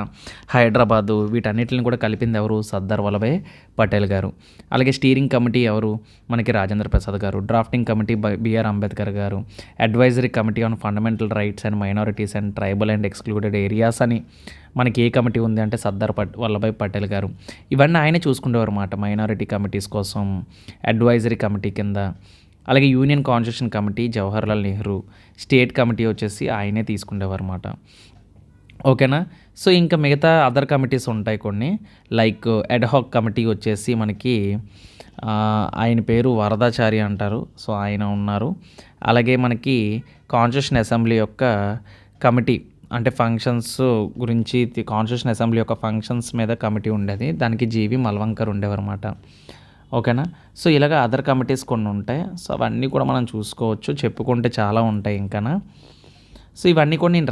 హైదరాబాదు, వీటన్నిటిని కూడా కలిపింది ఎవరు? సర్దార్ వల్లభాయ్ పటేల్ గారు. అలాగే స్టీరింగ్ కమిటీ ఎవరు? మనకి రాజేంద్ర ప్రసాద్ గారు. డ్రాఫ్టింగ్ కమిటీ బిఆర్ అంబేద్కర్ గారు. Advisory committee on fundamental rights and minorities and tribal and excluded areas అని మనకి ఏ కమిటీ ఉంది అంటే సర్దార్ వల్లభాయ్ పటేల్ గారు. ఇవన్నీ ఆయనే చూసుకునేవారు అన్నమాట మైనారిటీ కమిటీస్ కోసం అడ్వైజరీ కమిటీ కింద. అలాగే union constitution committee Jawaharlal Nehru. State committee వచ్చేసి ఆయనే తీసుకునేవారు అన్నమాట. ఓకేనా. సో ఇంకా మిగతా అదర్ కమిటీస్ ఉంటాయి కొన్ని, లైక్ ఎడ్హాక్ కమిటీ వచ్చేసి మనకి ఆయన పేరు వరదాచారి అంటారు. సో ఆయన ఉన్నారు. అలాగే మనకి కాన్స్టిట్యూషన్ అసెంబ్లీ యొక్క కమిటీ అంటే ఫంక్షన్స్ గురించి, కాన్స్టిట్యూషన్ అసెంబ్లీ యొక్క ఫంక్షన్స్ మీద కమిటీ ఉండేది, దానికి జీవి మల్వంకర్ ఉండేవారన్నమాట. ఓకేనా. సో ఇలాగ అదర్ కమిటీస్ కొన్ని ఉంటాయి. సో అవన్నీ కూడా మనం చూసుకోవచ్చు, చెప్పుకుంటే చాలా ఉంటాయి ఇంకానా. సో ఇవన్నీ కూడా నేను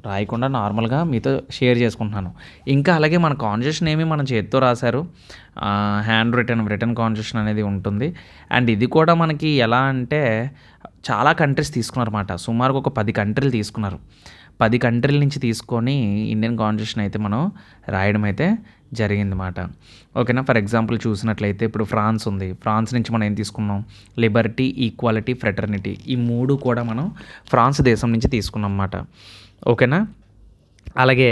రాయకుండా నార్మల్గా మీతో షేర్ చేసుకుంటున్నాను. ఇంకా అలాగే మన కాన్స్టిట్యూషన్ ఏమి మన చేతితో రాశారు, హ్యాండ్ రిటన్ కాన్స్టిట్యూషన్ అనేది ఉంటుంది. అండ్ ఇది కూడా మనకి ఎలా అంటే చాలా కంట్రీస్ తీసుకున్నారన్నమాట. సుమారుగా ఒక 10 కంట్రీలు తీసుకున్నారు. 10 కంట్రీల నుంచి తీసుకొని ఇండియన్ కాన్స్టిట్యూషన్ అయితే మనం రాయడం అయితే జరిగిందన్నమాట. ఓకేనా. ఫర్ ఎగ్జాంపుల్ చూసినట్లయితే ఇప్పుడు ఫ్రాన్స్ ఉంది. ఫ్రాన్స్ నుంచి మనం ఏం తీసుకున్నాం? Liberty, equality, fraternity. ఈ 3 కూడా మనం ఫ్రాన్స్ దేశం నుంచి తీసుకున్నాం అన్నమాట. ఓకేనా. అలాగే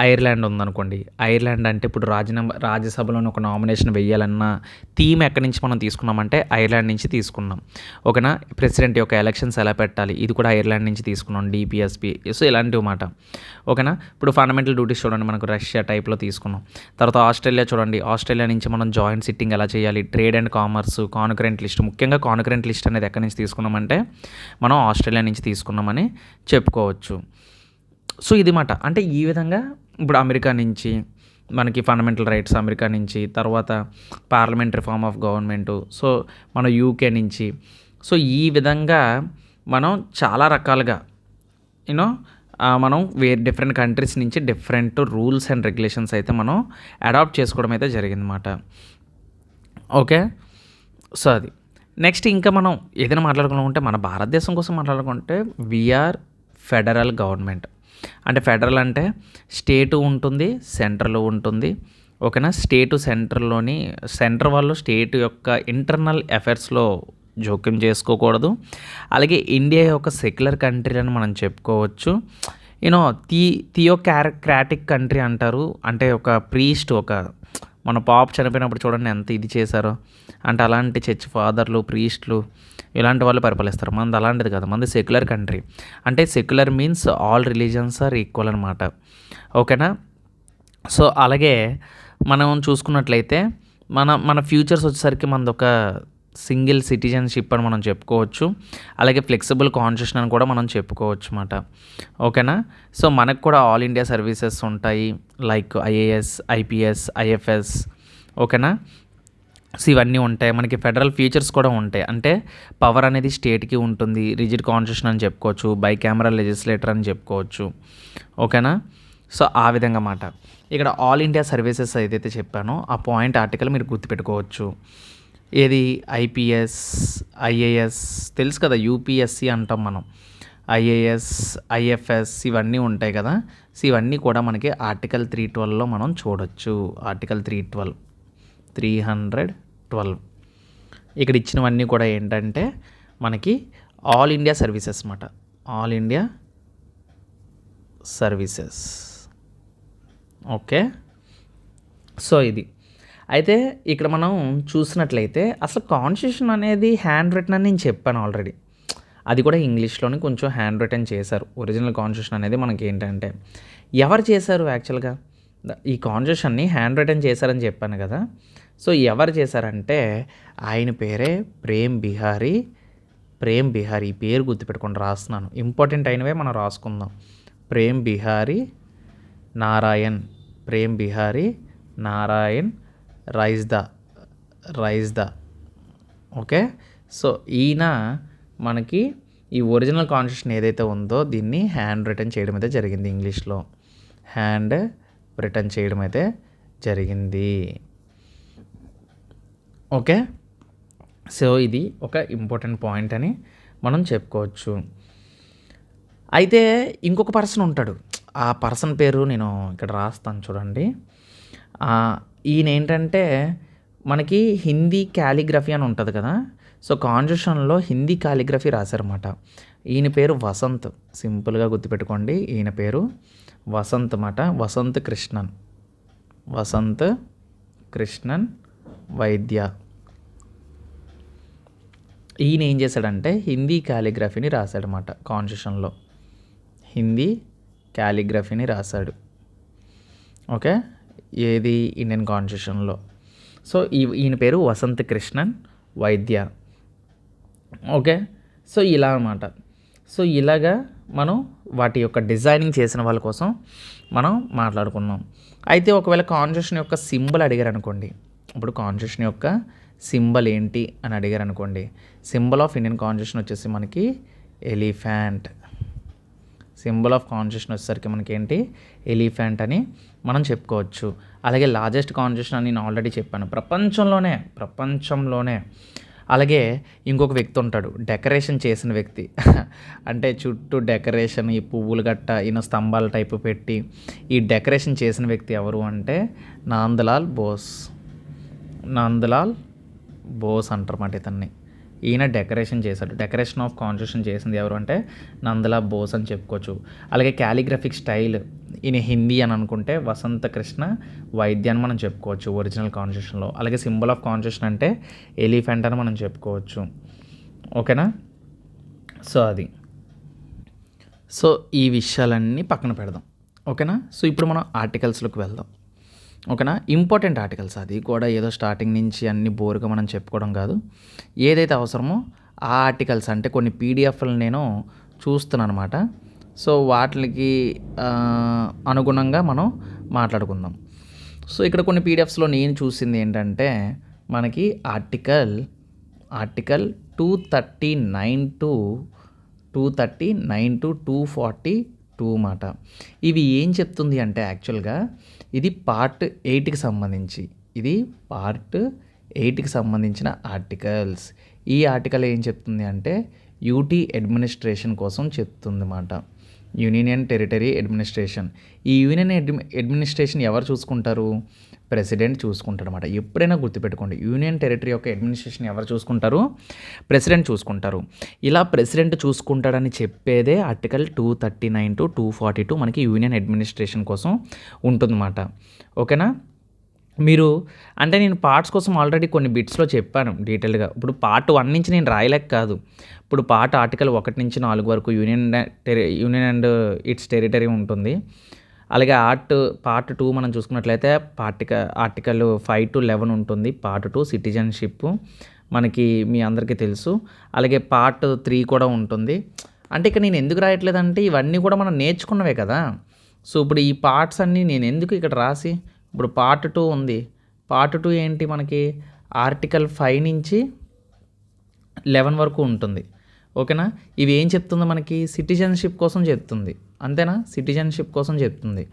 ఐర్లాండ్ ఉందనుకోండి. ఐర్లాండ్ అంటే ఇప్పుడు రాజ్యసభలోని ఒక నామినేషన్ వేయాలన్న థీమ్ ఎక్కడి నుంచి మనం తీసుకున్నామంటే ఐర్లాండ్ నుంచి తీసుకున్నాం. ఓకేనా. ప్రెసిడెంట్ యొక్క ఎలక్షన్స్ ఎలా పెట్టాలి, ఇది కూడా ఐర్లాండ్ నుంచి తీసుకున్నాం, డిపిఎస్పి. సో ఇలాంటివి మాట. ఓకేనా. ఇప్పుడు ఫండమెంటల్ డ్యూటీస్ చూడండి, మనకు రష్యా టైప్లో తీసుకున్నాం. తర్వాత ఆస్ట్రేలియా చూడండి, ఆస్ట్రేలియా నుంచి మనం జాయింట్ సిట్టింగ్ ఎలా చేయాలి, trade and commerce, concurrent list. ముఖ్యంగా కాన్కరెంట్ లిస్ట్ అనేది ఎక్కడి నుంచి తీసుకున్నామంటే మనం ఆస్ట్రేలియా నుంచి తీసుకున్నామని చెప్పుకోవచ్చు. సో ఇది మాట. అంటే ఈ విధంగా ఇప్పుడు అమెరికా నుంచి మనకి ఫండమెంటల్ రైట్స్, అమెరికా నుంచి, తర్వాత parliament reform of government, so మన యూకే నుంచి. సో ఈ విధంగా మనం చాలా రకాలుగా మనం డిఫరెంట్ కంట్రీస్ నుంచి డిఫరెంట్ రూల్స్ అండ్ రెగ్యులేషన్స్ అయితే మనం అడాప్ట్ చేసుకోవడం అయితే జరిగిందన్నమాట. ఓకే. సో అది నెక్స్ట్ ఇంకా మనం ఏదైనా మాట్లాడుకుంటే మన భారతదేశం కోసం మాట్లాడుకుంటే వీఆర్ ఫెడరల్ గవర్నమెంట్. అంటే ఫెడరల్ అంటే స్టేటు ఉంటుంది, సెంట్రల్ ఉంటుంది. ఓకేనా. సెంటర్ వాళ్ళు స్టేట్ యొక్క ఇంటర్నల్ అఫైర్స్లో జోక్యం చేసుకోకూడదు. అలాగే ఇండియా యొక్క సెక్యులర్ కంట్రీ అని మనం చెప్పుకోవచ్చు. థియోక్రాటిక్ కంట్రీ అంటారు. అంటే ఒక ప్రీస్ట్, మన పాప్ చనిపోయినప్పుడు చూడండి ఎంత ఇది చేశారో. అంటే అలాంటి చర్చ్ ఫాదర్లు, ప్రీస్టులు ఇలాంటి వాళ్ళు పరిపాలిస్తారు. మనది అలాంటిది కాదు, మనది సెక్యులర్ కంట్రీ. అంటే secular means all religions are equal అనమాట. ఓకేనా. సో అలాగే మనం చూసుకున్నట్లయితే మన ఫ్యూచర్స్ వచ్చేసరికి మనది ఒక సింగిల్ సిటిజన్షిప్ అని మనం చెప్పుకోవచ్చు. అలాగే ఫ్లెక్సిబుల్ కాన్స్టిట్యూషన్ అని కూడా మనం చెప్పుకోవచ్చు అన్నమాట. ఓకేనా. సో మనకు కూడా ఆల్ ఇండియా సర్వీసెస్ ఉంటాయి, లైక్ ఐఏఎస్, ఐపీఎస్, ఐఎఫ్ఎస్. ఓకేనా. సో ఇవన్నీ ఉంటాయి. మనకి ఫెడరల్ ఫీచర్స్ కూడా ఉంటాయి. అంటే పవర్ అనేది స్టేట్కి ఉంటుంది, రిజిడ్ కాన్స్టిట్యూషన్ అని చెప్పుకోవచ్చు, బైకామరల్ లెజిస్లేటర్ అని చెప్పుకోవచ్చు. ఓకేనా. సో ఆ విధంగా మాట. ఇక్కడ ఆల్ ఇండియా సర్వీసెస్ ఏదైతే చెప్పానో ఆ పాయింట్ ఆర్టికల్ మీరు గుర్తుపెట్టుకోవచ్చు. ఏది? ఐపీఎస్, ఐఏఎస్ తెలుసు కదా, యూపీఎస్సి అంటాం మనం, ఐఏఎస్, ఐఎఫ్ఎస్ ఇవన్నీ ఉంటాయి కదా. సో ఇవన్నీ కూడా మనకి ఆర్టికల్ 312లో మనం చూడొచ్చు. ఆర్టికల్ 312 ఇక్కడ ఇచ్చినవన్నీ కూడా ఏంటంటే మనకి ఆల్ ఇండియా సర్వీసెస్ అన్నమాట. All India services. Okay. So ఇది అయితే ఇక్కడ మనం చూసినట్లయితే అసలు కాన్స్టిట్యూషన్ అనేది హ్యాండ్ రిటన్ అని నేను చెప్పాను ఆల్రెడీ. అది కూడా ఇంగ్లీష్లోని కొంచెం హ్యాండ్ రిటన్ చేశారు. ఒరిజినల్ కాన్స్టిట్యూషన్ అనేది మనకి ఏంటంటే ఎవరు చేశారు యాక్చువల్గా ఈ కాన్స్టిట్యూషన్ని హ్యాండ్ రిటన్ చేశారని చెప్పాను కదా. సో ఎవరు చేశారంటే ఆయన పేరే ప్రేమ్ బిహారీ. ఈ పేరు గుర్తుపెట్టుకొని రాస్తున్నాను, ఇంపార్టెంట్ అయినవే మనం రాసుకుందాం. ప్రేమ్ బిహారీ నారాయణ్ రైజ్దా. ఓకే. సో ఈయన మనకి ఈ ఒరిజినల్ కాన్స్టిట్యూషన్ ఏదైతే ఉందో దీన్ని హ్యాండ్ రిటన్ చేయడం అయితే జరిగింది. ఇంగ్లీష్లో హ్యాండ్ రిటన్ చేయడం అయితే జరిగింది. ఓకే, సో ఇది ఒక ఇంపార్టెంట్ పాయింట్ అని మనం చెప్పుకోవచ్చు. అయితే ఇంకొక పర్సన్ ఉంటాడు. ఆ పర్సన్ పేరు నేను ఇక్కడ రాస్తాను చూడండి. ఈయన ఏంటంటే మనకి హిందీ క్యాలిగ్రఫీ అని ఉంటుంది కదా. సో కాన్స్టిట్యూషన్లో హిందీ క్యాలిగ్రఫీ రాశారన్నమాట. ఈయన పేరు వసంత్. సింపుల్గా గుర్తుపెట్టుకోండి, ఈయన పేరు వసంత్ అన్నమాట. వసంత్ కృష్ణన్ వైద్య. ఈయన ఏం చేశాడంటే హిందీ క్యాలిగ్రఫీని రాశాడనమాట. కాన్స్టిట్యూషన్లో హిందీ క్యాలిగ్రఫీని రాశాడు. ఓకే, ఏది ఇండియన్ కాన్స్టిట్యూషన్లో. సో ఈయన పేరు వసంత్ కృష్ణన్ వైద్య. ఓకే, సో ఇలా అన్నమాట. సో ఇలాగా మనం వాటి యొక్క డిజైనింగ్ చేసిన వాళ్ళ కోసం మనం మాట్లాడుకున్నాం. అయితే ఒకవేళ కాన్స్టిట్యూషన్ యొక్క సింబల్ అడిగారు అనుకోండి, ఇప్పుడు కాన్స్టిట్యూషన్ యొక్క సింబల్ ఏంటి అని అడిగారు అనుకోండి, సింబల్ ఆఫ్ ఇండియన్ కాన్స్టిట్యూషన్ వచ్చేసి మనకి ఎలిఫెంట్. సింబల్ ఆఫ్ కాన్స్టిట్యూషన్ వచ్చేసరికి మనకి ఏంటి, ఎలిఫెంట్ అని మనం చెప్పుకోవచ్చు. అలాగే లార్జెస్ట్ కాన్స్టిట్యూషన్ అని నేను ఆల్రెడీ చెప్పాను ప్రపంచంలోనే. అలాగే ఇంకొక వ్యక్తి ఉంటాడు, డెకరేషన్ చేసిన వ్యక్తి. అంటే చుట్టూ డెకరేషన్, ఈ పువ్వులు గట్ట ఈయన స్తంభాల టైపు పెట్టి ఈ డెకరేషన్ చేసిన వ్యక్తి ఎవరు అంటే నందలాల్ బోస్ అంటారన్నమాట ఇతన్ని. ఈయన డెకరేషన్ చేశాడు. డెకరేషన్ ఆఫ్ కాన్స్టిట్యూషన్ చేసింది ఎవరు అంటే నందలాల్ బోస్ అని చెప్పుకోవచ్చు. అలాగే క్యాలిగ్రఫిక్ స్టైల్ ఈయన హిందీ అని అనుకుంటే వసంత కృష్ణ వైద్య అని మనం చెప్పుకోవచ్చు ఒరిజినల్ కాన్స్టిట్యూషన్లో. అలాగే సింబల్ ఆఫ్ కాన్స్టిట్యూషన్ అంటే ఎలిఫెంట్ అని మనం చెప్పుకోవచ్చు. ఓకేనా, సో అది. సో ఈ విషయాలన్నీ పక్కన పెడదాం. ఓకేనా, సో ఇప్పుడు మనం ఆర్టికల్స్లోకి వెళ్దాం. ఓకేనా, ఇంపార్టెంట్ ఆర్టికల్స్. అది కూడా ఏదో స్టార్టింగ్ నుంచి అన్ని బోరుగా మనం చెప్పుకోవడం కాదు. ఏదైతే అవసరమో ఆ ఆర్టికల్స్, అంటే కొన్ని పీడిఎఫ్లు నేను చూస్తున్నాను అనమాట. సో వాటికి అనుగుణంగా మనం మాట్లాడుకుందాం. సో ఇక్కడ కొన్ని పీడిఎఫ్స్లో నేను చూసింది ఏంటంటే మనకి ఆర్టికల్ 239 to 242 మాట. ఇవి ఏం చెప్తుంది అంటే యాక్చువల్గా ఇది పార్ట్ 8కి సంబంధించిన ఆర్టికల్స్. ఈ ఆర్టికల్ ఏం చెప్తుంది అంటే యూటీ అడ్మినిస్ట్రేషన్ కోసం చెప్తుంది అన్నమాట. Union territory administration. ఈ యూనియన్ అడ్మినిస్ట్రేషన్ ఎవరు చూసుకుంటారు? ప్రెసిడెంట్ చూసుకుంటారు అన్నమాట. ఎప్పుడైనా గుర్తుపెట్టుకోండి, యూనియన్ టెరిటరీ యొక్క అడ్మినిస్ట్రేషన్ ఎవరు చూసుకుంటారు? ప్రెసిడెంట్ చూసుకుంటారు. ఇలా ప్రెసిడెంట్ చూసుకుంటాడని చెప్పేదే ఆర్టికల్ 239 to 242 మనకి యూనియన్ అడ్మినిస్ట్రేషన్ కోసం ఉంటుందన్నమాట. ఓకేనా, మీరు అంటే నేను పార్ట్స్ కోసం ఆల్రెడీ కొన్ని బిట్స్లో చెప్పాను డీటెయిల్గా. ఇప్పుడు పార్ట్ 1 నుంచి నేను రాయలేక కాదు, ఇప్పుడు ఆర్టికల్ 1 నుంచి 4 వరకు యూనియన్ అండ్ ఇట్స్ టెరిటరీ ఉంటుంది. అలాగే పార్ట్ 2 మనం చూసుకున్నట్లయితే ఆర్టికల్ 5 to 11 ఉంటుంది. పార్ట్ 2 సిటిజన్షిప్ మనకి మీ అందరికీ తెలుసు. అలాగే పార్ట్ 3 కూడా ఉంటుంది. అంటే ఇక్కడ నేను ఎందుకు రాయట్లేదంటే ఇవన్నీ కూడా మనం నేర్చుకున్నవే కదా. సో ఇప్పుడు ఈ పార్ట్స్ అన్నీ నేను ఎందుకు ఇక్కడ రాసి, ఇప్పుడు పార్ట్ 2 ఉంది. పార్ట్ 2 ఏంటి మనకి ఆర్టికల్ 5 నుంచి 11 వరకు ఉంటుంది. ఓకేనా, ఇవి ఏం చెప్తుంది మనకి? సిటిజన్షిప్ కోసం చెప్తుంది, అంతేనా? సిటిజన్షిప్ కోసం చెప్తుంది.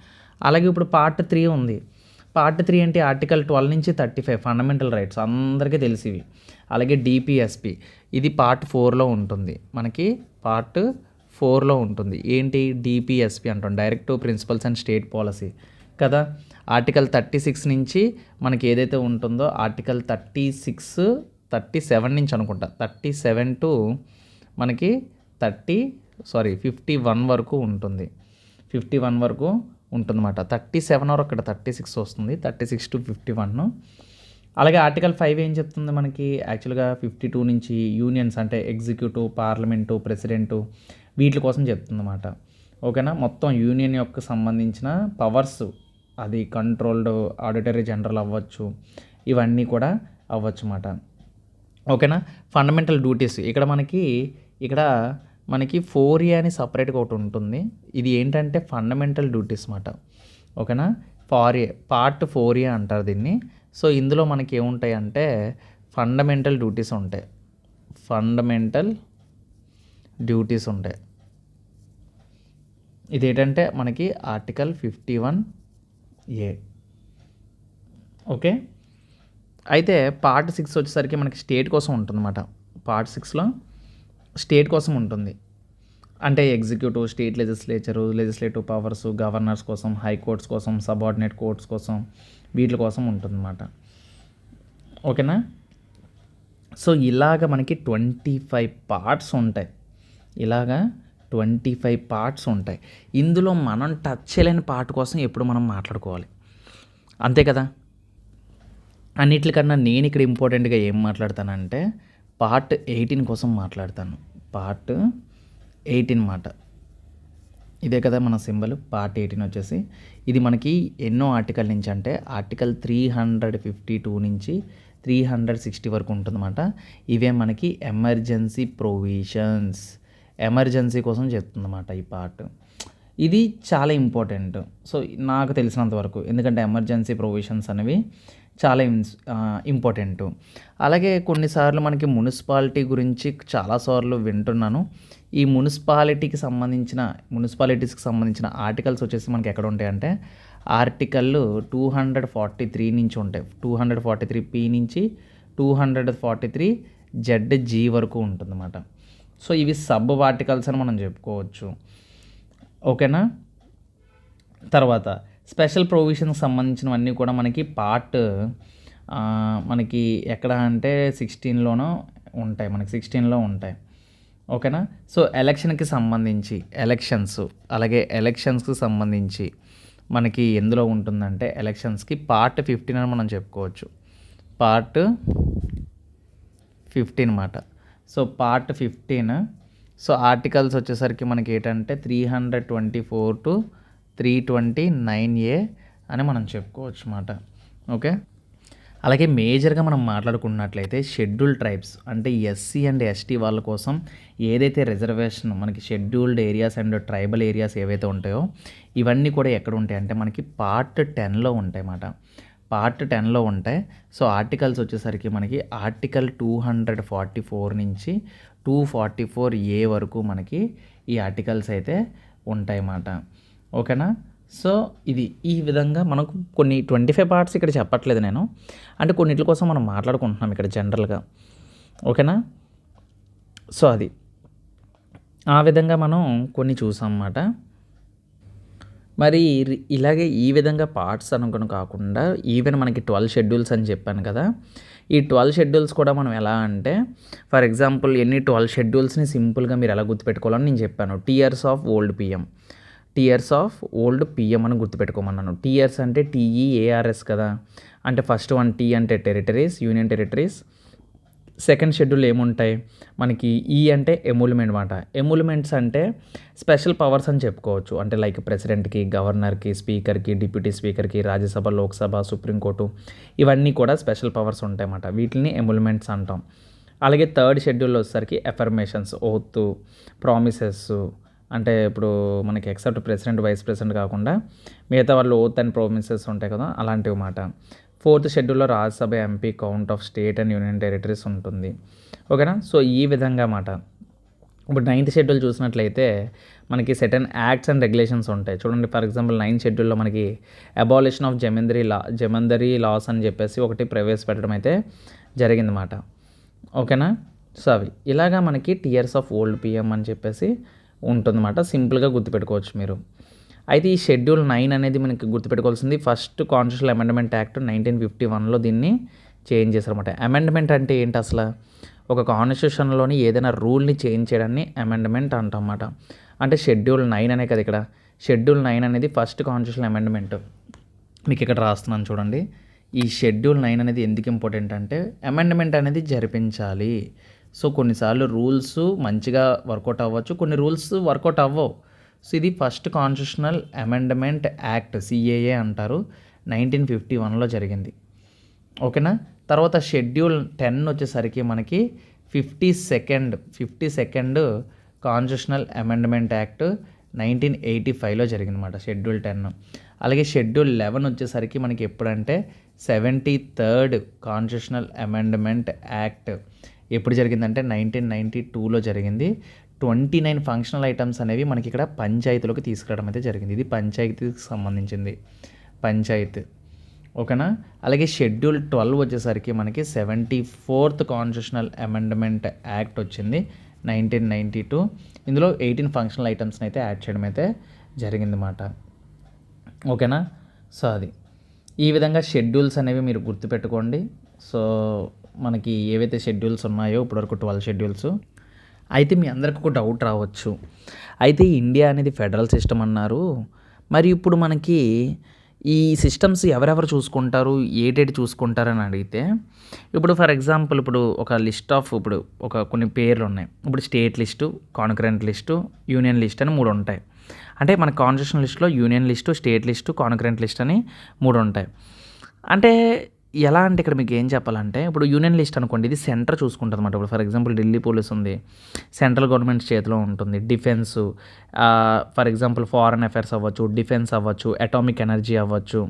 అలాగే ఇప్పుడు పార్ట్ 3 ఉంది. పార్ట్ 3 ఏంటి? ఆర్టికల్ 12 నుంచి 35 ఫండమెంటల్ రైట్స్ అందరికీ తెలిసివి. అలాగే డిపిఎస్పి ఇది పార్ట్ 4లో ఉంటుంది. మనకి పార్ట్ 4లో ఉంటుంది. ఏంటి? డిపిఎస్పి అంటాం, directive principles and state policy కదా. ఆర్టికల్ 36 నుంచి మనకి ఏదైతే ఉంటుందో ఆర్టికల్ 37 నుంచి అనుకుంటా, 37 to మనకి 51 వరకు ఉంటుంది. 51 వరకు ఉంటుందన్నమాట. 37 వరకు అక్కడ 36 వస్తుంది, 36 to 51. అలాగే ఆర్టికల్ 5 ఏం చెప్తుంది మనకి? యాక్చువల్గా 52 నుంచి యూనియన్స్ అంటే ఎగ్జిక్యూటివ్, పార్లమెంటు, ప్రెసిడెంటు వీటి కోసం చెప్తుందన్నమాట. ఓకేనా, మొత్తం యూనియన్ యొక్క సంబంధించిన పవర్స్, అది కంట్రోల్డ్ ఆడిటరీ జనరల్ అవ్వచ్చు, ఇవన్నీ కూడా అవ్వచ్చు అన్నమాట. ఓకేనా, ఫండమెంటల్ డ్యూటీస్ ఇక్కడ మనకి 4A అని సపరేట్గా ఒకటి ఉంటుంది. ఇది ఏంటంటే ఫండమెంటల్ డ్యూటీస్ అన్నమాట. ఓకేనా, పార్ట్ 4A అంటారు దీన్ని. సో ఇందులో మనకి ఏముంటాయి అంటే ఫండమెంటల్ డ్యూటీస్ ఉంటాయి. ఫండమెంటల్ డ్యూటీస్ ఉంటాయి. ఇదేంటంటే మనకి ఆర్టికల్ 51A. ఓకే. అయితే పార్ట్ 6 వచ్చేసరికి మనకి స్టేట్ కోసం ఉంటుందన్నమాట. పార్ట్ 6లో స్టేట్ కోసం ఉంటుంది. అంటే executive, state legislative powers, governors కోసం, హైకోర్ట్స్ కోసం, సబార్డినేట్ కోర్ట్స్ కోసం, వీటి కోసం ఉంటుందన్నమాట. ఓకేనా. సో ఇలాగ మనకి 25 పార్ట్స్ ఉంటాయి. 25 పార్ట్స్ ఉంటాయి. ఇందులో మనం టచ్ చేయలేని పార్ట్ కోసం ఎప్పుడు మనం మాట్లాడుకోవాలి, అంతే కదా. అన్నిటికన్నా నేను ఇక్కడ ఇంపార్టెంట్గా ఏం మాట్లాడతానంటే పార్ట్ 18 కోసం మాట్లాడతాను. పార్ట్ 18 మాట ఇదే కదా మన సింబల్. పార్ట్ 18 వచ్చేసి ఇది మనకి ఎన్నో ఆర్టికల్ నుంచి అంటే ఆర్టికల్ 352 నుంచి 360 వరకు ఉంటుందన్నమాట. ఇవే మనకి ఎమర్జెన్సీ ప్రొవిజన్స్, ఎమర్జెన్సీ కోసం చెప్తుందన్నమాట ఈ పార్ట్. ఇది చాలా ఇంపార్టెంట్. సో నాకు తెలిసినంత వరకు, ఎందుకంటే ఎమర్జెన్సీ ప్రొవిజన్స్ అనేవి చాలా ఇంపార్టెంట్. అలాగే కొన్నిసార్లు మనకి మున్సిపాలిటీ గురించి చాలాసార్లు వింటున్నాను. ఈ మున్సిపాలిటీస్కి సంబంధించిన ఆర్టికల్స్ వచ్చేసి మనకి ఎక్కడ ఉంటాయంటే ఆర్టికల్ 243 నుంచి ఉంటాయి. 243P నుంచి 243ZG వరకు ఉంటుందన్నమాట. సో ఇవి సబ్ ఆర్టికల్స్ అని మనం చెప్పుకోవచ్చు. ఓకేనా. తర్వాత స్పెషల్ ప్రొవిజన్కి సంబంధించినవన్నీ కూడా మనకి పార్ట్ మనకి ఎక్కడ అంటే 16లోనో ఉంటాయి, మనకి 16లో ఉంటాయి. ఓకేనా. సో ఎలక్షన్స్కి సంబంధించి మనకి ఎందులో ఉంటుందంటే ఎలక్షన్స్కి పార్ట్ 15 అని మనం చెప్పుకోవచ్చు. పార్ట్ 15 మాట. So part 15. సో ఆర్టికల్స్ వచ్చేసరికి మనకి ఏంటంటే 324 to 329A అని మనం చెప్పుకోవచ్చు అన్నమాట. ఓకే. అలాగే మేజర్గా మనం మాట్లాడుకున్నట్లయితే షెడ్యూల్డ్ ట్రైబ్స్ అంటే ఎస్సీ అండ్ ఎస్టీ వాళ్ళ కోసం ఏదైతే రిజర్వేషన్ మనకి scheduled areas and tribal areas ఏవైతే ఉంటాయో ఇవన్నీ కూడా ఎక్కడ ఉంటాయి అంటే మనకి పార్ట్ 10లో ఉంటాయి అన్నమాట. పార్ట్ 10లో ఉంటాయి. సో ఆర్టికల్స్ వచ్చేసరికి మనకి ఆర్టికల్ 244 నుంచి 244A వరకు మనకి ఈ ఆర్టికల్స్ అయితే ఉంటాయి అన్నమాట. ఓకేనా. సో ఇది ఈ విధంగా మనకు కొన్ని 25 పార్ట్స్ ఇక్కడ చెప్పట్లేదు నేను, అంటే కొన్నిటి కోసం మనం మాట్లాడుకుంటున్నాం ఇక్కడ జనరల్గా. ఓకేనా. సో అది ఆ విధంగా మనం కొన్ని చూసాం అన్నమాట. మరి ఇలాగే ఈ విధంగా పార్ట్స్ అనుకుని కాకుండా ఈవెన్ మనకి 12 షెడ్యూల్స్ అని చెప్పాను కదా. ఈ 12 షెడ్యూల్స్ కూడా మనం ఎలా అంటే ఫర్ ఎగ్జాంపుల్ 12 షెడ్యూల్స్ని సింపుల్గా మీరు ఎలా గుర్తుపెట్టుకోవాలని నేను చెప్పాను. టియర్స్ ఆఫ్ ఓల్డ్ పిఎం అని గుర్తుపెట్టుకోమన్నాను. టియర్స్ అంటే TEARS కదా. అంటే ఫస్ట్ వన్ టీ అంటే territories, union territories. Second schedule ఏముంటాయి మనకి ఈ అంటే ఎమూల్మెంట్ మాట. ఎమూల్మెంట్స్ అంటే స్పెషల్ పవర్స్ అని చెప్పుకోవచ్చు. అంటే లైక్ ప్రెసిడెంట్కి, గవర్నర్కి, స్పీకర్కి, డిప్యూటీ స్పీకర్కి, రాజ్యసభ, లోక్సభ, సుప్రీంకోర్టు ఇవన్నీ కూడా స్పెషల్ పవర్స్ ఉంటాయి అన్నమాట. వీటిని ఎమూల్మెంట్స్ అంటాం. అలాగే థర్డ్ షెడ్యూల్లో వచ్చేసరికి ఎఫర్మేషన్స్, ఓత్, ప్రామిసెస్. అంటే ఇప్పుడు మనకి ఎక్సెప్ట్ ప్రెసిడెంట్, వైస్ ప్రెసిడెంట్ కాకుండా మిగతా వాళ్ళు ఓత్ అండ్ ప్రామిసెస్ ఉంటాయి కదా, అలాంటివి మాట. ఫోర్త్ షెడ్యూల్లో Rajya Sabha, MP, count of state and union territories ఉంటుంది. ఓకేనా. సో ఈ విధంగా మాట. ఇప్పుడు 9th షెడ్యూల్ చూసినట్లయితే మనకి సెటన్ యాక్ట్స్ అండ్ రెగ్యులేషన్స్ ఉంటాయి. చూడండి, ఫర్ ఎగ్జాంపుల్ 9th షెడ్యూల్లో మనకి అబాలిషన్ ఆఫ్ జమందరీ లాస్ అని చెప్పేసి ఒకటి ప్రవేశపెట్టడం అయితే జరిగిందన్నమాట. ఓకేనా. సో అవి ఇలాగా మనకి టియర్స్ ఆఫ్ ఓల్డ్ పిఎం అని చెప్పేసి ఉంటుందన్నమాట. సింపుల్గా గుర్తుపెట్టుకోవచ్చు మీరు. అయితే ఈ షెడ్యూల్ 9 అనేది మనకి గుర్తుపెట్టుకోవాల్సింది ఫస్ట్ కాన్స్టిట్యూషనల్ అమెండ్మెంట్ యాక్ట్ 1951లో దీన్ని చేంజ్ చేశారన్నమాట. అమెండ్మెంట్ అంటే ఏంటి అసలు? ఒక కాన్స్టిట్యూషన్లోని ఏదైనా రూల్ని చేంజ్ చేయడాన్ని అమెండ్మెంట్ అంటాం అన్నమాట. అంటే షెడ్యూల్ 9 అనే కదా ఇక్కడ. షెడ్యూల్ 9 అనేది ఫస్ట్ కాన్స్టిట్యూషనల్ అమెండ్మెంట్. మీకు ఇక్కడ రాస్తున్నాను చూడండి. ఈ షెడ్యూల్ 9 అనేది ఎందుకు ఇంపార్టెంట్ అంటే అమెండ్మెంట్ అనేది జరిపించాలి. సో కొన్నిసార్లు రూల్స్ మంచిగా వర్కౌట్ అవ్వచ్చు, కొన్ని రూల్స్ వర్కౌట్ అవ్వవు. సో ఇది first constitutional amendment act, CAA అంటారు, 1951లో జరిగింది. ఓకేనా. తర్వాత షెడ్యూల్ 10 వచ్చేసరికి మనకి 52nd కాన్స్టిట్యూషనల్ అమెండ్మెంట్ యాక్ట్ 1985లో జరిగిందన్నమాట షెడ్యూల్ 10. అలాగే షెడ్యూల్ 11 వచ్చేసరికి మనకి ఎప్పుడంటే 73rd కాన్స్టిట్యూషనల్ అమెండ్మెంట్ యాక్ట్ ఎప్పుడు జరిగిందంటే 1992లో జరిగింది. 29 ఫంక్షనల్ ఐటమ్స్ అనేవి మనకి ఇక్కడ పంచాయతీలోకి తీసుకురావడం అయితే జరిగింది. ఇది పంచాయతీకి సంబంధించింది, పంచాయత్. ఓకేనా. అలాగే షెడ్యూల్ 12 వచ్చేసరికి మనకి 74th కాన్స్టిట్యూషనల్ అమెండ్మెంట్ యాక్ట్ వచ్చింది 1992. ఇందులో 18 ఫంక్షనల్ ఐటమ్స్ని అయితే యాడ్ చేయడం అయితే జరిగిందన్నమాట. ఓకేనా. సో అది ఈ విధంగా షెడ్యూల్స్ అనేవి మీరు గుర్తుపెట్టుకోండి. సో మనకి ఏవైతే షెడ్యూల్స్ ఉన్నాయో ఇప్పటివరకు 12 షెడ్యూల్స్. అయితే మీ అందరికి ఒక డౌట్ రావచ్చు, అయితే ఇండియా అనేది ఫెడరల్ సిస్టమ్ అన్నారు, మరి ఇప్పుడు మనకి ఈ సిస్టమ్స్ ఎవరెవరు చూసుకుంటారు, ఏటేటి చూసుకుంటారని అడిగితే, ఇప్పుడు ఫర్ ఎగ్జాంపుల్ ఇప్పుడు ఒక లిస్ట్ ఆఫ్ ఇప్పుడు కొన్ని పేర్లు ఉన్నాయి. ఇప్పుడు state list, concurrent list, union list అని 3 ఉంటాయి. అంటే మన కాన్స్టిట్యూషన్ లిస్టులో union list, state list, concurrent list అని 3 ఉంటాయి. అంటే ఎలా అంటే ఇక్కడ మీకు ఏం చెప్పాలంటే, ఇప్పుడు యూనియన్ లిస్ట్ అనుకోండి, ఇది సెంటర్ చూసుకుంటుంది అనమాట. ఇప్పుడు ఫర్ ఎగ్జాంపుల్ ఢిల్లీ పోలీస్ ఉంది, సెంట్రల్ గవర్నమెంట్ చేతిలో ఉంటుంది. Defence, for example foreign affairs అవ్వచ్చు, డిఫెన్స్ అవ్వచ్చు, అటామిక్ ఎనర్జీ అవ్వచ్చు,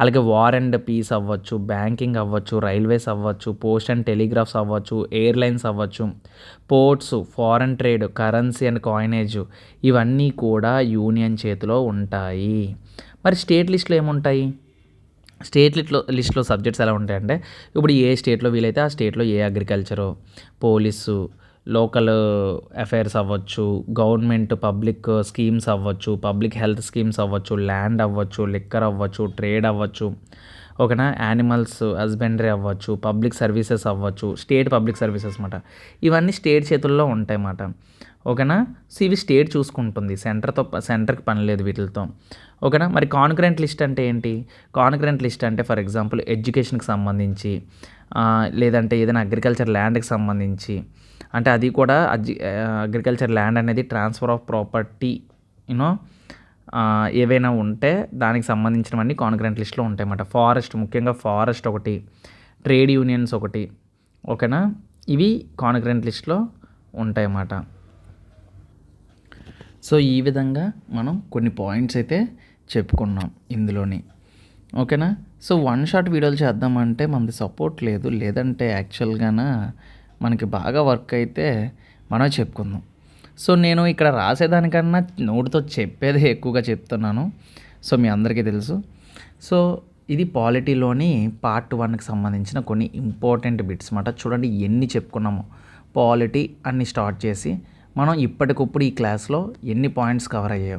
అలాగే వార్ అండ్ పీస్ అవ్వచ్చు, బ్యాంకింగ్ అవ్వచ్చు, రైల్వేస్ అవ్వచ్చు, పోస్ట్ అండ్ టెలిగ్రాఫ్స్ అవ్వచ్చు, ఎయిర్లైన్స్ అవ్వచ్చు, ports, foreign trade, currency and coinage, ఇవన్నీ కూడా యూనియన్ చేతిలో ఉంటాయి. మరి స్టేట్ లిస్ట్లో ఏముంటాయి? స్టేట్ లిస్ట్లో సబ్జెక్ట్స్ ఎలా ఉంటాయంటే, ఇప్పుడు ఏ స్టేట్లో వీలైతే ఆ స్టేట్లో ఏ అగ్రికల్చరు, పోలీసు, లోకల్ అఫైర్స్ అవ్వచ్చు, గవర్నమెంట్ పబ్లిక్ స్కీమ్స్ అవ్వచ్చు, పబ్లిక్ హెల్త్ స్కీమ్స్ అవ్వచ్చు, ల్యాండ్ అవ్వచ్చు, లిక్కర్ అవ్వచ్చు, ట్రేడ్ అవ్వచ్చు, ఓకేనా, యానిమల్స్ హస్బెండరీ అవ్వచ్చు, పబ్లిక్ సర్వీసెస్ అవ్వచ్చు, స్టేట్ పబ్లిక్ సర్వీసెస్ అన్నమాట. ఇవన్నీ స్టేట్ చేతుల్లో ఉంటాయి అన్నమాట. ఓకేనా. సో ఇవి స్టేట్ చూసుకుంటుంది, సెంటర్కి పని లేదు వీటితో. ఓకేనా. మరి కాన్కరెంట్ లిస్ట్ అంటే ఏంటి? కాన్కరెంట్ లిస్ట్ అంటే ఫర్ ఎగ్జాంపుల్ ఎడ్యుకేషన్కి సంబంధించి, లేదంటే ఏదైనా అగ్రికల్చర్ ల్యాండ్కి సంబంధించి, అంటే అది కూడా అగ్రికల్చర్ ల్యాండ్ అనేది ట్రాన్స్ఫర్ ఆఫ్ ప్రాపర్టీ ఏవైనా ఉంటే దానికి సంబంధించినవన్నీ కాన్కరెంట్ లిస్ట్లో ఉంటాయి అన్నమాట. ఫారెస్ట్, ముఖ్యంగా ఫారెస్ట్ ఒకటి, ట్రేడ్ యూనియన్స్ ఒకటి, ఓకేనా, ఇవి కాన్కరెంట్ లిస్ట్లో ఉంటాయి అన్నమాట. సో ఈ విధంగా మనం కొన్ని పాయింట్స్ అయితే చెప్పుకున్నాం ఇందులోని. ఓకేనా. సో వన్ షాట్ వీడియోలు చేద్దామంటే మనది సపోర్ట్ లేదు, లేదంటే యాక్చువల్గాన మనకి బాగా వర్క్ అయితే మనం చెప్పుకుందాం. సో నేను ఇక్కడ రాసేదానికన్నా నోటితో చెప్పేదే ఎక్కువగా చెప్తున్నాను. సో మీ అందరికీ తెలుసు. సో ఇది పాలిటీలోని పార్ట్ 1కి సంబంధించిన కొన్ని ఇంపార్టెంట్ బిట్స్ అన్నమాట. చూడండి ఎన్ని చెప్పుకున్నామో, పాలిటీ అన్ని స్టార్ట్ చేసి మనం ఇప్పటికప్పుడు ఈ క్లాస్లో ఎన్ని పాయింట్స్ కవర్ అయ్యాయో.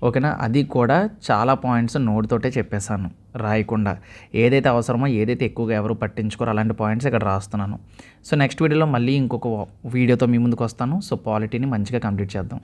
ఓకేనా. అది కూడా చాలా పాయింట్స్ నోటితోటే చెప్పేశాను, రాయకుండా. ఏదైతే అవసరమో, ఏదైతే ఎక్కువగా ఎవరు పట్టించుకోరో అలాంటి పాయింట్స్ ఇక్కడ రాస్తున్నాను. సో నెక్స్ట్ వీడియోలో మళ్ళీ ఇంకొక వీడియోతో మీ ముందుకు వస్తాను. సో పాలిటీని మంచిగా కంప్లీట్ చేద్దాం.